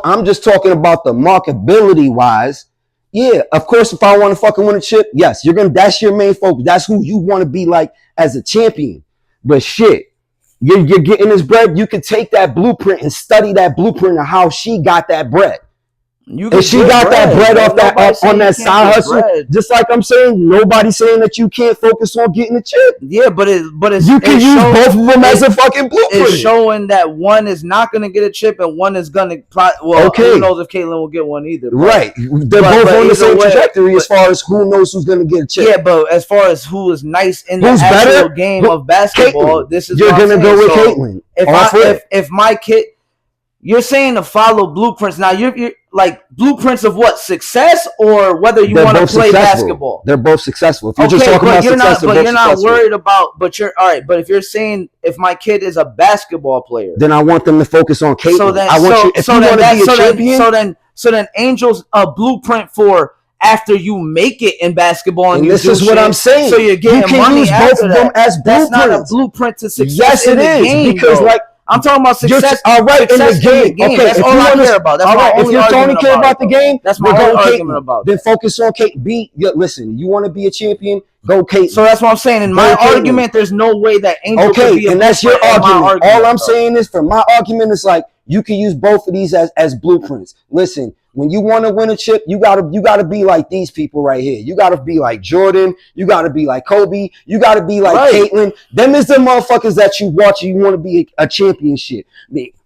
I'm just talking about the marketability wise. Yeah, of course, if I want to fucking win a chip, yes, that's your main focus. That's who you want to be like as a champion. But shit, you're getting this bread. You can take that blueprint and study that blueprint of how she got that bread. And she got that bread off on that side hustle. Just like I'm saying, nobody's saying that you can't focus on getting a chip. Yeah, but it's you can use both of them as a fucking blueprint. It's showing that one is not going to get a chip and one is going to. Who knows if Caitlyn will get one either? Right, they're both on the same trajectory as far as who knows who's going to get a chip. Yeah, but as far as who is nice in the actual game of basketball, this is you're going to go with Caitlyn. If my kid. You're saying to follow blueprints. Now you're like blueprints of what? Success, or whether you want to play basketball. They're both successful. If you're just talking about success, you're not worried about. But you're all right. But if you're saying if my kid is a basketball player, then I want them to focus on Caitlyn. So then Angel's a blueprint for after you make it in basketball, and this is what I'm saying. So you're getting money after that. That's not a blueprint to success. Yes, it is, because like. I'm talking about success. All right, in the game. Okay, that's all I care about. That's my only argument. If you only care about the game, that's my only argument about. Then focus on Kate. Listen, you want to be a champion, Go Caitlin. So that's what I'm saying. In my argument, there's no way that Angel could be a and that's your argument. All I'm though. saying is, for my argument, is like you can use both of these as blueprints. Listen, when you want to win a chip, you gotta be like these people right here. You gotta be like Jordan. You gotta be like Kobe. You gotta be like Caitlin. Them is the motherfuckers that you watch. And you want to be a championship.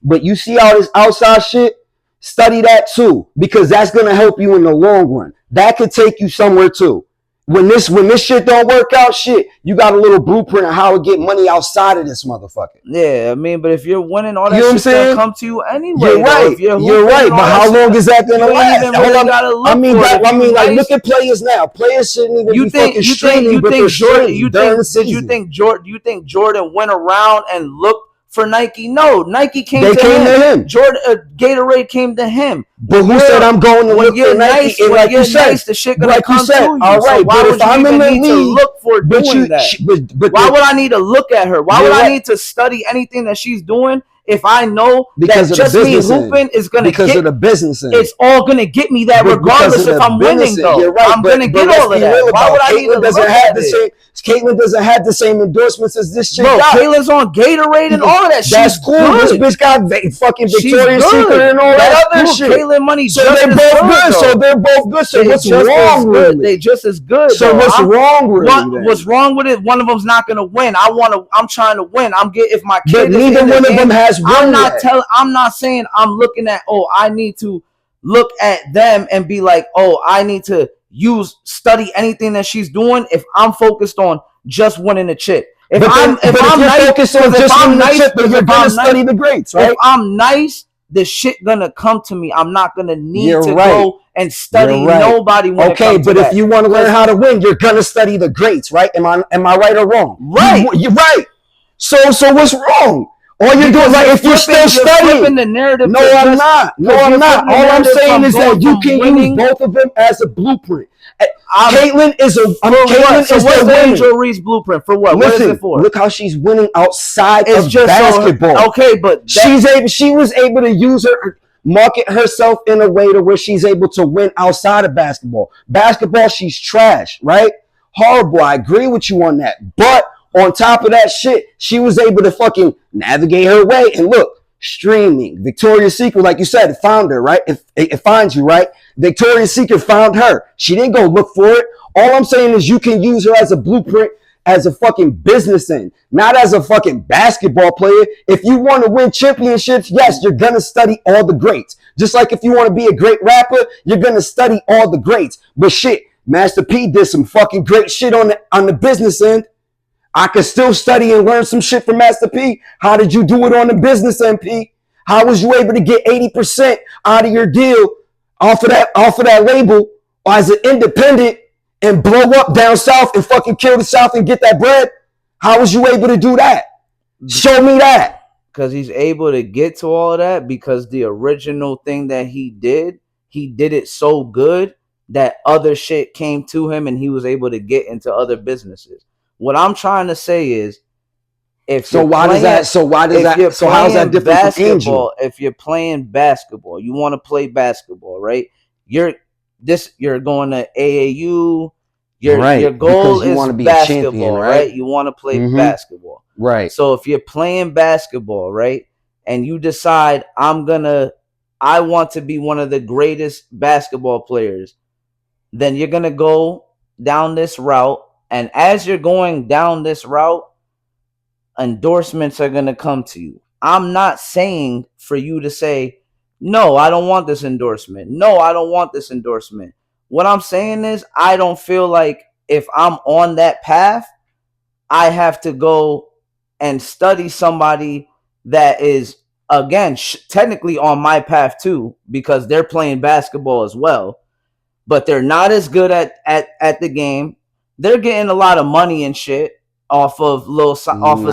But you see all this outside shit. Study that too, because that's gonna help you in the long run. That could take you somewhere too. When this shit don't work out, shit, you got a little blueprint of how to get money outside of this motherfucker. Yeah, I mean, but if you're winning, all that shit's gonna come to you anyway. You're right. You're right. But how long is that gonna last? Like, look at players now. Players shouldn't even be fucking streaming, but they're streaming. You think Jordan went around and looked for Nike? No, Nike came to him. Jordan, Gatorade came to him. But who said I'm going to look for Nike? And like you said, the shit gonna come to you. All right, so but if I'm in the league, to look for doing that? But why would I need to look at her? Why would I need to study anything that she's doing if I know that just me hooping is gonna because of the business end? It's all gonna get me that regardless if I'm winning though. You're right, I'm gonna get all of that. Why would I need to look at it? Caitlin doesn't have the same endorsements as this chick. Bro, Caitlin's on Gatorade and all of that. That's cool. This bitch got fucking Victoria's Secret and all that other shit. Caitlin money. So they're both good. So they're both good. So what's wrong with it? They just as good. So what's wrong with it? What's wrong with it? One of them's not gonna win. I'm trying to win. If my kid. But neither one of them has won. I'm not saying I'm looking at. I need to look at them and be like, I need to study anything that she's doing if I'm focused on just winning the chip. If I'm nice, you're gonna study the greats, right? If I'm nice, the shit gonna come to me. I'm not gonna need go and study nobody. Okay, but if you want to learn how to win, you're gonna study the greats, right? Am I right or wrong? Right. You're right. So what's wrong? All you're doing, like, if you're still studying, the narrative. No, I'm not. All I'm saying is that you can use both of them as a blueprint. Caitlin is the Angel Reese blueprint for what? Listen, what is it for? Look how she's winning outside of basketball. But she was able to use market herself in a way to where she's able to win outside of basketball. Basketball, she's trash, right? Horrible. I agree with you on that, but on top of that shit, she was able to fucking navigate her way. And look, streaming. Victoria's Secret, like you said, found her, right? It finds you, right? Victoria's Secret found her. She didn't go look for it. All I'm saying is you can use her as a blueprint, as a fucking business end, not as a fucking basketball player. If you want to win championships, yes, you're going to study all the greats. Just like if you want to be a great rapper, you're going to study all the greats. But shit, Master P did some fucking great shit on the business end. I could still study and learn some shit from Master P. How did you do it on the business end, P? How was you able to get 80% out of your deal off of that label as an independent and blow up down south and fucking kill the South and get that bread? How was you able to do that? Show me that. Because he's able to get to all of that because the original thing that he did it so good that other shit came to him and he was able to get into other businesses. What I'm trying to say is, how is that different from Angel? If you're playing basketball, you want to play basketball, right? You're going to AAU. Your goal is basketball, champion, right? You want to play basketball, right? So if you're playing basketball, right, and you decide I want to be one of the greatest basketball players, then you're gonna go down this route. And as you're going down this route, endorsements are going to come to you. I'm not saying for you to say, no, I don't want this endorsement. No, I don't want this endorsement. What I'm saying is I don't feel like if I'm on that path, I have to go and study somebody that is, again, technically on my path too, because they're playing basketball as well, but they're not as good at the game. They're getting a lot of money and shit off of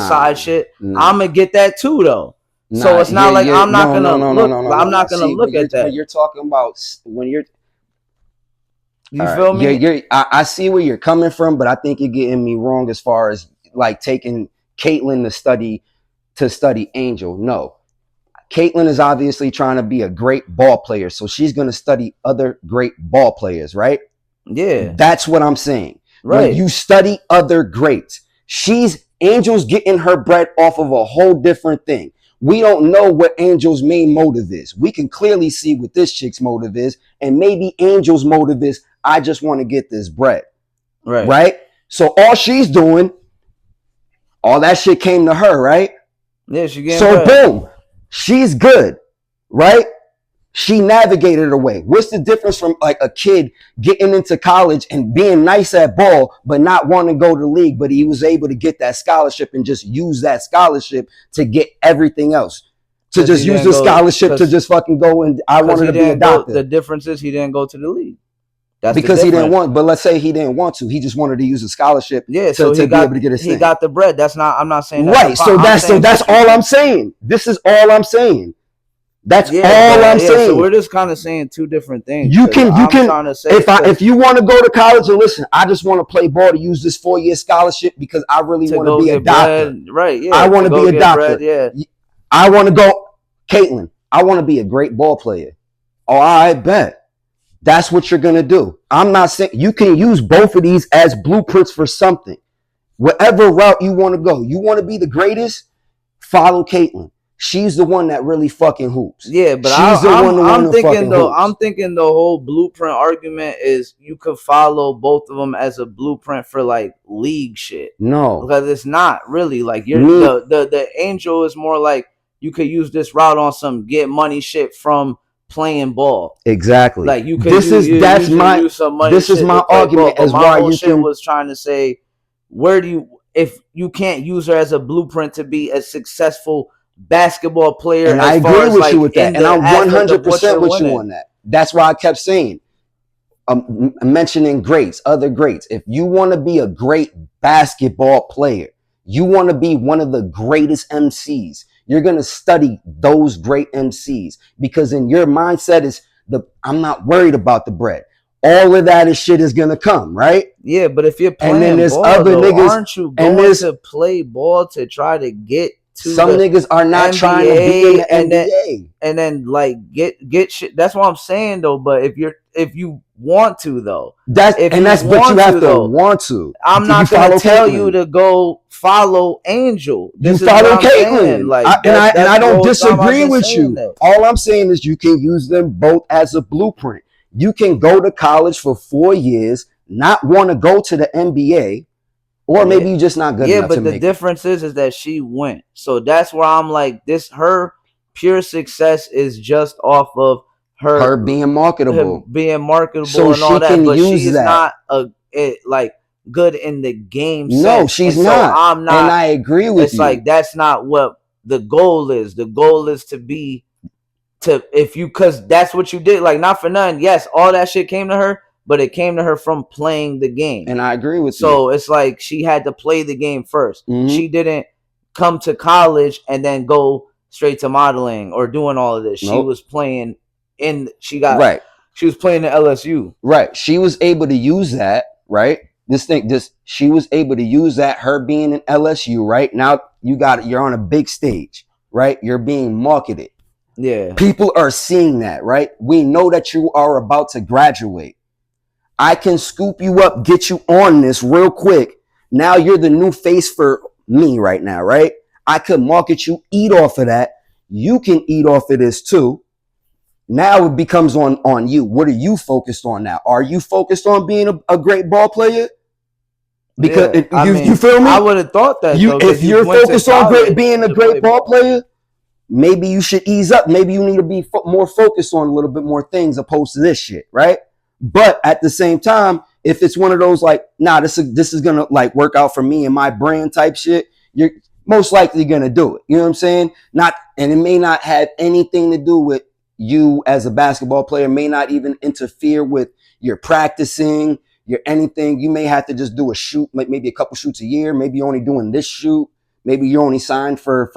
side shit. I'm gonna get that too though. So it's not like I'm not gonna look. I'm not gonna look at that. You're talking about when you're. You feel me? I see where you're coming from, but I think you're getting me wrong as far as like taking Caitlin to study Angel. No, Caitlin is obviously trying to be a great ball player, so she's gonna study other great ball players, right? Yeah, that's what I'm saying. when Right. you study other greats. Angel's getting her bread off of a whole different thing. We don't know what Angel's main motive is. We can clearly see what this chick's motive is, and maybe Angel's motive is I just want to get this bread, Right. right? So all she's doing, all that shit came to her, right? Yeah, she getting So bread. boom, she's good, right? She navigated her way. What's the difference from like a kid getting into college and being nice at ball, but not wanting to go to the league, but he was able to get that scholarship and just use that scholarship to get everything else. To Because just he use didn't the go. scholarship to just fucking go and I Because wanted he to be a didn't go. The doctor. difference is he didn't go to the league. That's the Because he didn't difference. want, but let's say he didn't want to. He just wanted to use a scholarship Yeah. to, So to be able to get his he thing. got the bread. That's not. I'm not saying that's a Right. problem. I'm So saying, that's but you all can. I'm saying. This is all I'm saying. That's Yeah, all I'm but yeah. So saying. we're just kind of saying two different things. You Because can I'm trying to say if because you want to go to college and listen, I just want to play ball to use this 4 year scholarship because I really to want to go be a get doctor. bread, right? I Yeah, want to to be go a get bread. doctor. Yeah. I want to go, Caitlin. I want to be a great ball player. Oh, I bet. That's what you're gonna do. I'm not saying you can use both of these as blueprints for something. Whatever route you want to go, you want to be the greatest. Follow Caitlin. She's the one that really fucking hoops. Yeah, but She's the one I'm that thinking fucking though I'm hoops. thinking the whole blueprint argument is you could follow both of them as a blueprint for like league shit No, because it's not really like you're me the angel is more like you could use this route on some get money shit from playing ball. exactly. Like you could This is that's my use some money this is shit my to play ball, argument but as my why whole you shit can. was trying to say where do you if you can't use her as a blueprint to be a successful basketball player And I as far agree as with you like with that. in And the I'm aspect of what 100% you're with you winning. on that. That's why I kept saying, mentioning greats, other greats. If you want to be a great basketball player, you want to be one of the greatest MCs, you're going to study those great MCs because in your mindset is I'm not worried about the bread. All of that is shit is going to come, right? Yeah, but if you're And then playing there's ball other though, niggas, aren't you and going there's to play ball to try to get to some the niggas are not trying to be in NBA the NBA. and then like get shit? That's what I'm saying though. But if you want to though, if you But you want have to to though, want to. I'm You not gonna follow tell you Caitlyn. to go follow Angel. You This is what follow I'm saying. Caitlyn. Like And that's I the don't whole time I've disagree been with saying you. that. All I'm saying is you can use them both as a blueprint. You can go to college for 4 years, not want to go to the NBA, or Yeah. maybe you're just not good Yeah, enough to but the make it. difference is that she went. So that's where I'm like, this her pure success is just off of Her her, being her marketable. being So marketable and all she that, can but use she's that. not like good in the game No, sense. she's And so not. I'm And not I agree with it's you. like that's not what the goal is. The goal is to be to if you cause that's what you did. Like not for nothing. Yes, all that shit came to her, but it came to her from playing the game. And I agree with you. So it's like she had to play the game 1st. Mm-hmm. She didn't come to college and then go straight to modeling or doing all of this. She Nope. was playing Right. she was playing at LSU. Right. She was able to use that, right? She was able to use that, her being in LSU, right? Now you're on a big stage, right? You're being marketed. Yeah. People are seeing that, right? We know that you are about to graduate. I can scoop you up, get you on this real quick. Now you're the new face for me right now, right? I could market you, eat off of that. You can eat off of this too. Now it becomes on you. What are you focused on now? Are you focused on being a great ball player? Because Yeah. I you mean, feel me? I would have thought that though, If because you you're went to focused on college being a to play great ball ball. player, maybe you should ease up. Maybe you need to be more focused on a little bit more things opposed to this shit, right? But at the same time, if it's one of those like, nah, this is gonna like work out for me and my brand type shit, you're most likely gonna do it. You know what I'm saying? Not, and it may not have anything to do with you as a basketball player. May not even interfere with your practicing, your anything. You may have to just do a shoot, like maybe a couple shoots a year. Maybe you're only doing this shoot. Maybe you're only signed for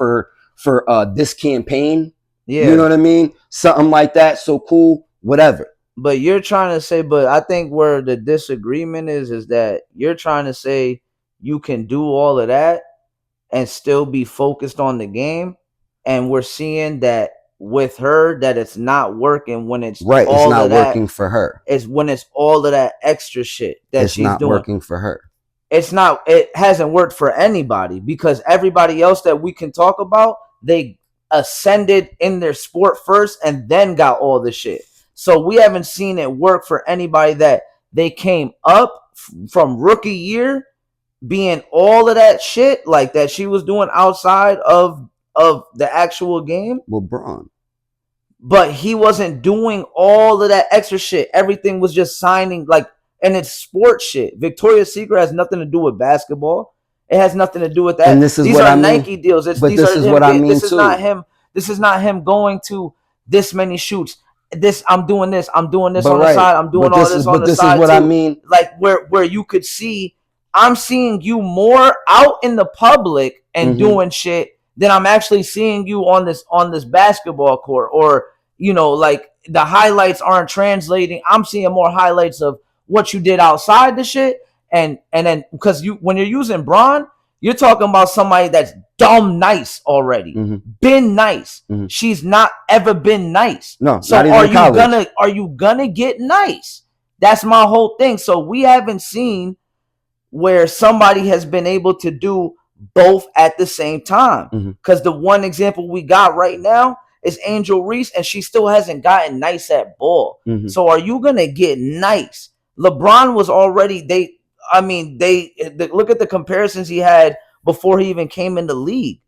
this campaign. You know Yeah. what I mean? Something like that. So cool, whatever. But you're trying to say, but I think where the disagreement is that you're trying to say you can do all of that and still be focused on the game. And we're seeing that with her that it's not working when it's Right. It's all not of that. working for her. It's when it's all of that extra shit that It's she's not doing. working for her. It's not. It hasn't worked for anybody because everybody else that we can talk about, they ascended in their sport first and then got all the shit. So we haven't seen it work for anybody that they came up from rookie year being all of that shit like that she was doing outside of the actual game. LeBron. But he wasn't doing all of that extra shit. Everything was just signing like, and it's sports shit. Victoria's Secret has nothing to do with basketball. It has nothing to do with that. And this is these what are I mean. Nike deals. But These this are is him, what I mean this is too. not him. This is not him going to this many shoots. This I'm doing this. I'm doing this But on the right. side. I'm doing But all this this is- on but the this is side what too. I mean. Like where you could see, I'm seeing you more out in the public and doing shit than I'm actually seeing you on this basketball court. Or like the highlights aren't translating. I'm seeing more highlights of what you did outside the shit, and then because when you're using Braun, you're talking about somebody that's dumb nice already, been nice. She's not ever been nice. No, so not even in college. are you gonna get nice? That's my whole thing. So we haven't seen where somebody has been able to do both at the same time. Because the one example we got right now is Angel Reese, and she still hasn't gotten nice at ball. So are you gonna get nice? LeBron was already they look at the comparisons he had before he even came in the league.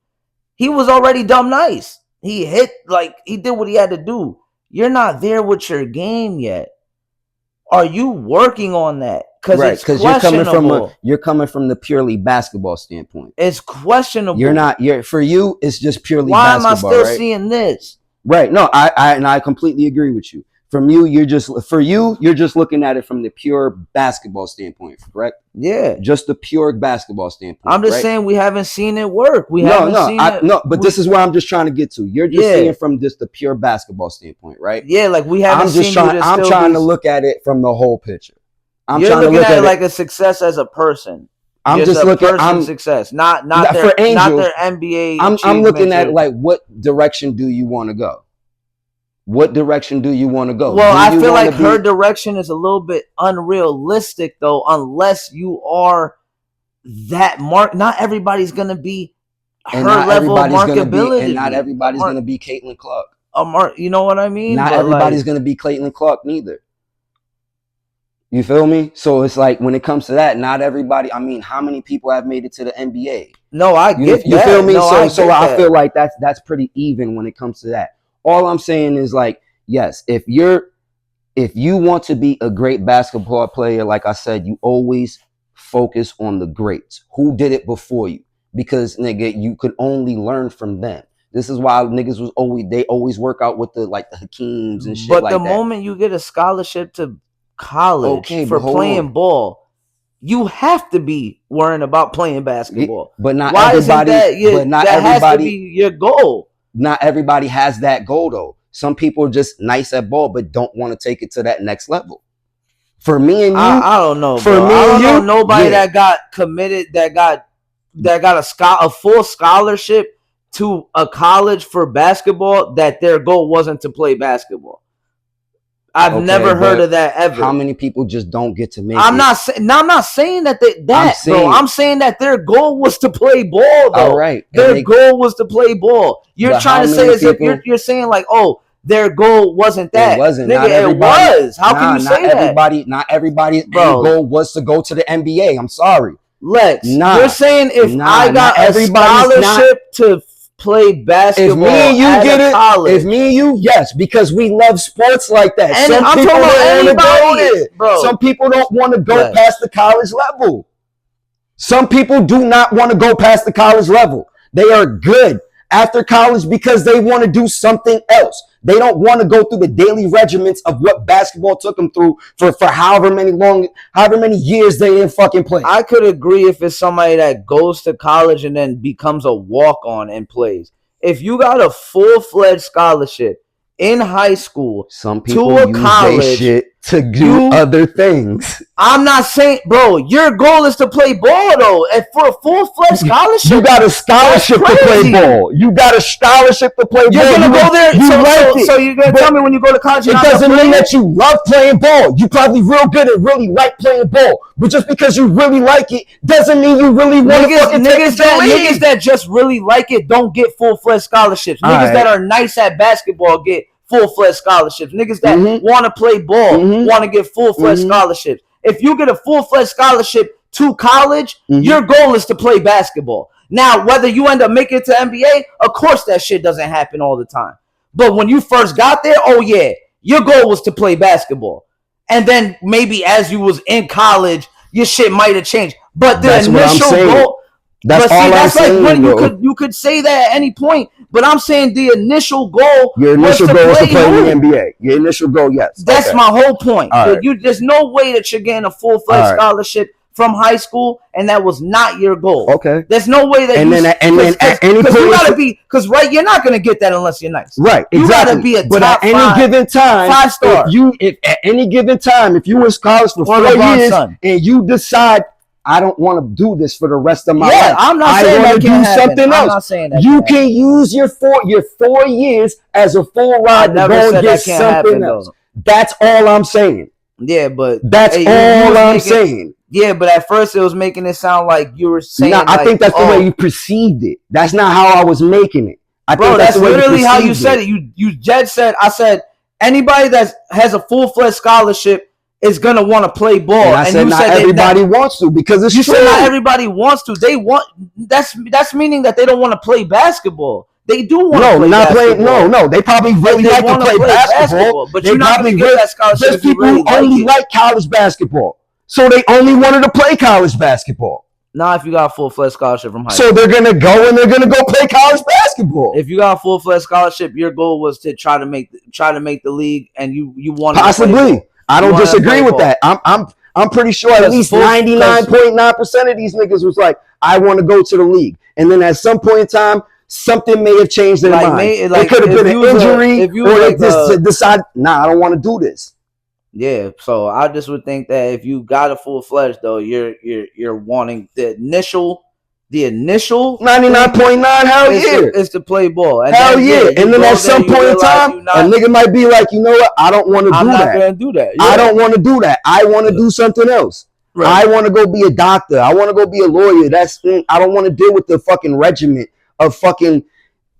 He was already dumb nice. He hit, like, he did what he had to do. You're not there with your game yet. Are you working on that? Because Right, it's because questionable. you're coming from the purely basketball standpoint. It's questionable. For you, it's just purely Why basketball. am I still right? seeing this? Right. No, I completely agree with you. From you, you're just looking at it from the pure basketball standpoint, correct? Yeah. Just the pure basketball standpoint. I'm just saying we haven't seen it work. We haven't seen it. No, but this is where I'm just trying to get to. You're just seeing from just the pure basketball standpoint, right? Yeah, like we haven't seen it. I'm trying to look at it from the whole picture. You're looking at it like a success as a person. I'm just looking at success, not for Angel, not their NBA. I'm looking at like, what direction do you want to go? What direction do you want to go? Well, I feel like her direction is a little bit unrealistic, though, unless you are that mark. Not everybody's gonna be her level of marketability, and not everybody's gonna be Caitlin Clark. You know what I mean? Not everybody's gonna be Caitlin Clark neither. You feel me? So it's like, when it comes to that, not everybody. I mean, how many people have made it to the NBA? No, I get that. You feel me? No, I feel like that's pretty even when it comes to that. All I'm saying is, like, yes, if you want to be a great basketball player, like I said, you always focus on the greats who did it before you, because nigga, you could only learn from them. This is why niggas always work out with the Hakeems and shit. But the moment you get a scholarship to college for playing ball, you have to be worrying about playing basketball. But not why everybody. That has to be your goal. Not everybody has that goal though. Some people are just nice at ball, but don't want to take it to that next level. For me and you, I don't know. For me, I don't know nobody that got committed, that got a full scholarship to a college for basketball, that their goal wasn't to play basketball. I've never heard of that ever. How many people just don't get to make I'm not saying that bro. I'm saying that their goal was to play ball, though. All right. Their goal was to play ball. You're trying to say as if you're saying like, oh, their goal wasn't that. It wasn't. Nigga, it was. How can you say that? Not everybody's goal was to go to the NBA. I'm sorry. Lex, you're saying if I got a scholarship to play basketball, if me and you get it, college, if me and you, yes, because we love sports like that. And some people don't want to go there, bro. Some people don't want to go past the college level. Some people do not want to go past the college level. They are good after college because they want to do something else. They don't want to go through the daily regiments of what basketball took them through for however many years they didn't fucking play. I could agree if it's somebody that goes to college and then becomes a walk-on and plays. If you got a full-fledged scholarship in high school, some people to a use college, shit to do other things. I'm not saying, bro, your goal is to play ball, though. And for a full-fledged scholarship, you got a scholarship to play ball. You got a scholarship to play you're ball. You're going to go there. So you're going to tell me when you go to college, it doesn't mean that you love playing ball. You probably real good and really like playing ball. But just because you really like it doesn't mean you really want to fucking take it to the league. Niggas that just really like it don't get full-fledged scholarships. Niggas that are nice at basketball get full-fledged scholarships. Niggas that want to play ball want to get full-fledged scholarships. If you get a full-fledged scholarship to college, your goal is to play basketball. Now, whether you end up making it to NBA, of course that shit doesn't happen all the time. But when you first got there, oh yeah, your goal was to play basketball. And then maybe as you was in college, your shit might have changed. But the initial goal... That's all I'm saying, like you could say that at any point, but I'm saying the initial goal. Your initial goal was to play in the NBA. Your initial goal, yes. That's my whole point. Right. There's no way that you're getting a full-fledged scholarship from high school, and that was not your goal. Okay. There's no way that at any point, you gotta be you're not gonna get that unless you're nice. Right. Exactly. You gotta be a but top at any given time, 5-star. If at any given time, if you in college for 4 years and you decide, I don't want to do this for the rest of my life. I'm not saying I want to do something else. I'm not saying that you can use your 4 years as a full ride to go and get something else. That's all I'm saying. Yeah, but that's all I'm saying. Yeah, but at first it was making it sound like you were saying. No, I think that's the way you perceived it. That's not how I was making it. Bro, that's literally how you said it. You Jed said, I said anybody that has a full-fledged scholarship is gonna want to play ball. And I said not everybody wants to, because it's true. You said not everybody wants to. They want that's meaning that they don't want to play basketball. They do want to play basketball. No. They probably really like to play basketball. But you're not gonna get that scholarship. There's people who only like college basketball, so they only wanted to play college basketball. Now, if you got a full-fledged scholarship from high school, so they're gonna go play college basketball. If you got a full-fledged scholarship, your goal was to try to make the league, and you wanted possibly. I don't disagree with that. I'm pretty sure at least 99.9% of these niggas was like, I want to go to the league. And then at some point in time, something may have changed their mind. It could have been an injury, or they just decide, nah, I don't want to do this. Yeah, so I just would think that if you got a full-fledged, though, you're wanting the initial 99.9, hell yeah, is to play ball. And hell yeah. And then at some point in time, a nigga might be like, you know what? I don't want to do that. I'm not gonna do that. Yeah. I don't want to do that. I want to do something else. Right. I want to go be a doctor. I want to go be a lawyer. I don't want to deal with the fucking regiment of fucking.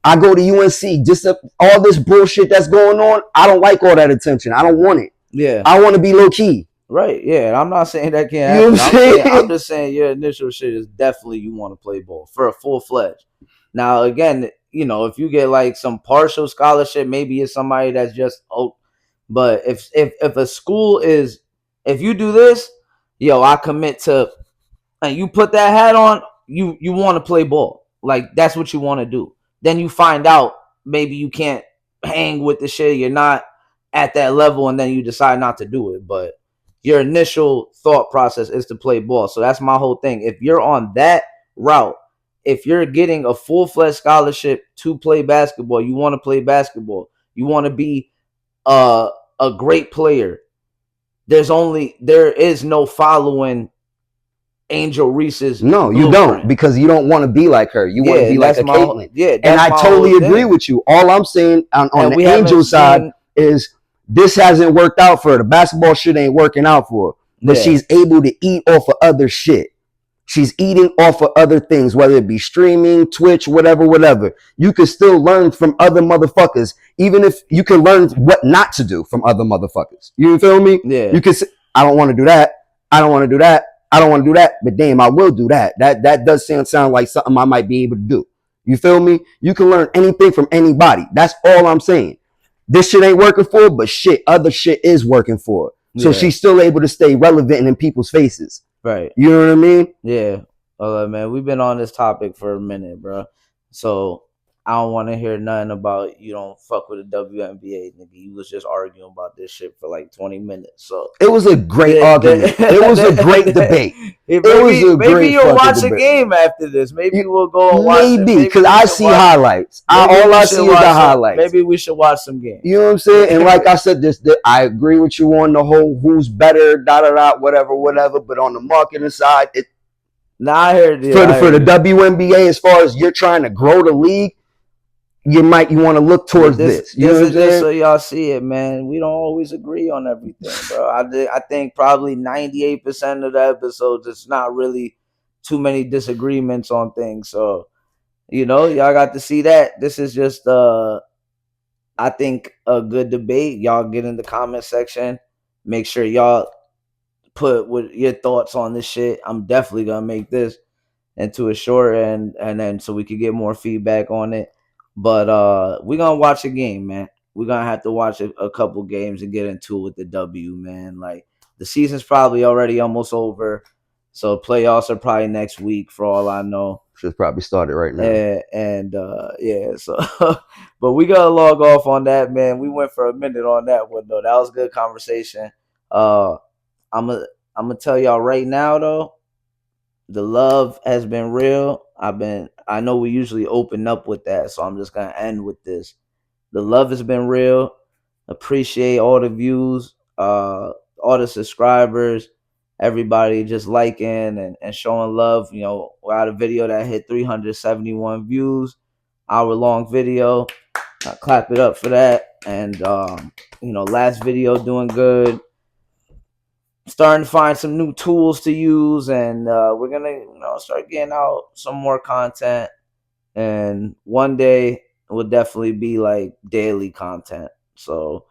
I go to UNC. Just all this bullshit that's going on. I don't like all that attention. I don't want it. Yeah. I want to be low key. Right, yeah. I'm not saying that can't happen. I'm just saying your initial shit is definitely you want to play ball for a full-fledged. Now, again, if you get like some partial scholarship, maybe it's somebody that's just but if a school is, if you do this, I commit to, and you put that hat on, you want to play ball. Like, that's what you want to do. Then you find out maybe you can't hang with the shit, you're not at that level, and then you decide not to do it. But your initial thought process is to play ball. So that's my whole thing. If you're on that route, if you're getting a full-fledged scholarship to play basketball, you want to play basketball, you want to be a great player, there is no following Angel Reese's. No, you don't, because you don't want to be like her. You want to be like a Caitlyn. And I totally agree with you. All I'm saying on the Angel side is, this hasn't worked out for her. The basketball shit ain't working out for her. But she's able to eat off of other shit. She's eating off of other things, whether it be streaming, Twitch, whatever. You can still learn from other motherfuckers, even if you can learn what not to do from other motherfuckers. You feel me? Yeah. You can say, I don't want to do that. I don't want to do that. I don't want to do that. But damn, I will do that. That does sound like something I might be able to do. You feel me? You can learn anything from anybody. That's all I'm saying. This shit ain't working for her, but other shit is working for her. So she's still able to stay relevant and in people's faces. Right. You know what I mean? Yeah. Man, we've been on this topic for a minute, bro. So I don't want to hear nothing about you don't fuck with the WNBA, nigga. You was just arguing about this shit for like 20 minutes. So It was a great argument. It was a great debate. It was a maybe great you'll fucking watch a debate. game after this. Maybe You, we'll go and watch it. maybe Maybe because we I should see watch. highlights. Maybe All we I should see is the watch some. highlights. Maybe we should watch some games. You know what I'm saying? And like I said, I agree with you on the whole who's better, da da da, whatever, whatever. But on the marketing side, Nah, I heard you. for the WNBA, as far as you're trying to grow the league, you want to look But towards this. You know this what I'm is just saying? so y'all see it, man. We don't always agree on everything, bro. I think probably 98% of the episodes, it's not really too many disagreements on things. So y'all got to see that. This is just I think a good debate. Y'all get in the comment section. Make sure y'all put what your thoughts on this shit. I'm definitely gonna make this into a short and then so we could get more feedback on it. But we're gonna watch a game, man. We're gonna have to watch a couple games and get into it with the W, man. Like the season's probably already almost over. So playoffs are probably next week for all I know. Should probably start it right now. And yeah, so but we gotta log off on that, man. We went for a minute on that one though. That was a good conversation. Uh I'm gonna I'm gonna tell y'all right now though, the love has been real. I know we usually open up with that, so I'm just gonna end with this. The love has been real. Appreciate all the views, all the subscribers, everybody just liking and showing love. We had a video that hit 371 views, hour long video. I clap it up for that. And last video doing good. Starting to find some new tools to use, and we're gonna start getting out some more content, and one day it will definitely be like daily content. So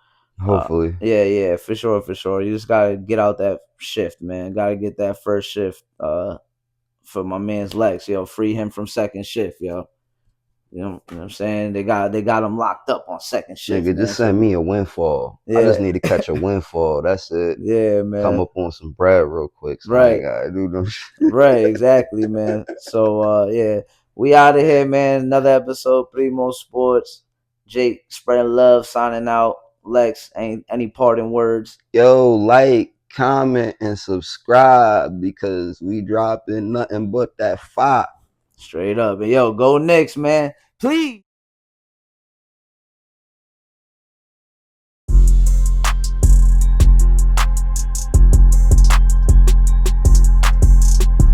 Hopefully. yeah, for sure, you just gotta get out that shift, man. Gotta get that first shift for my man's Lex, free him from second shift, yo. You know what I'm saying? They got him locked up on second shift, Nigga, man. just send me a windfall. I just need to catch a windfall. That's it. Yeah, Come man. up on some bread real quick, so I ain't Right. gotta do them. Right, exactly, man. So yeah, we out of here, man. Another episode, Primosports. Jake spreading love, signing out. Lex, any parting words? Yo, like, comment, and subscribe because we dropping nothing but that fire. Straight up. And yo, go Knicks, man. Please.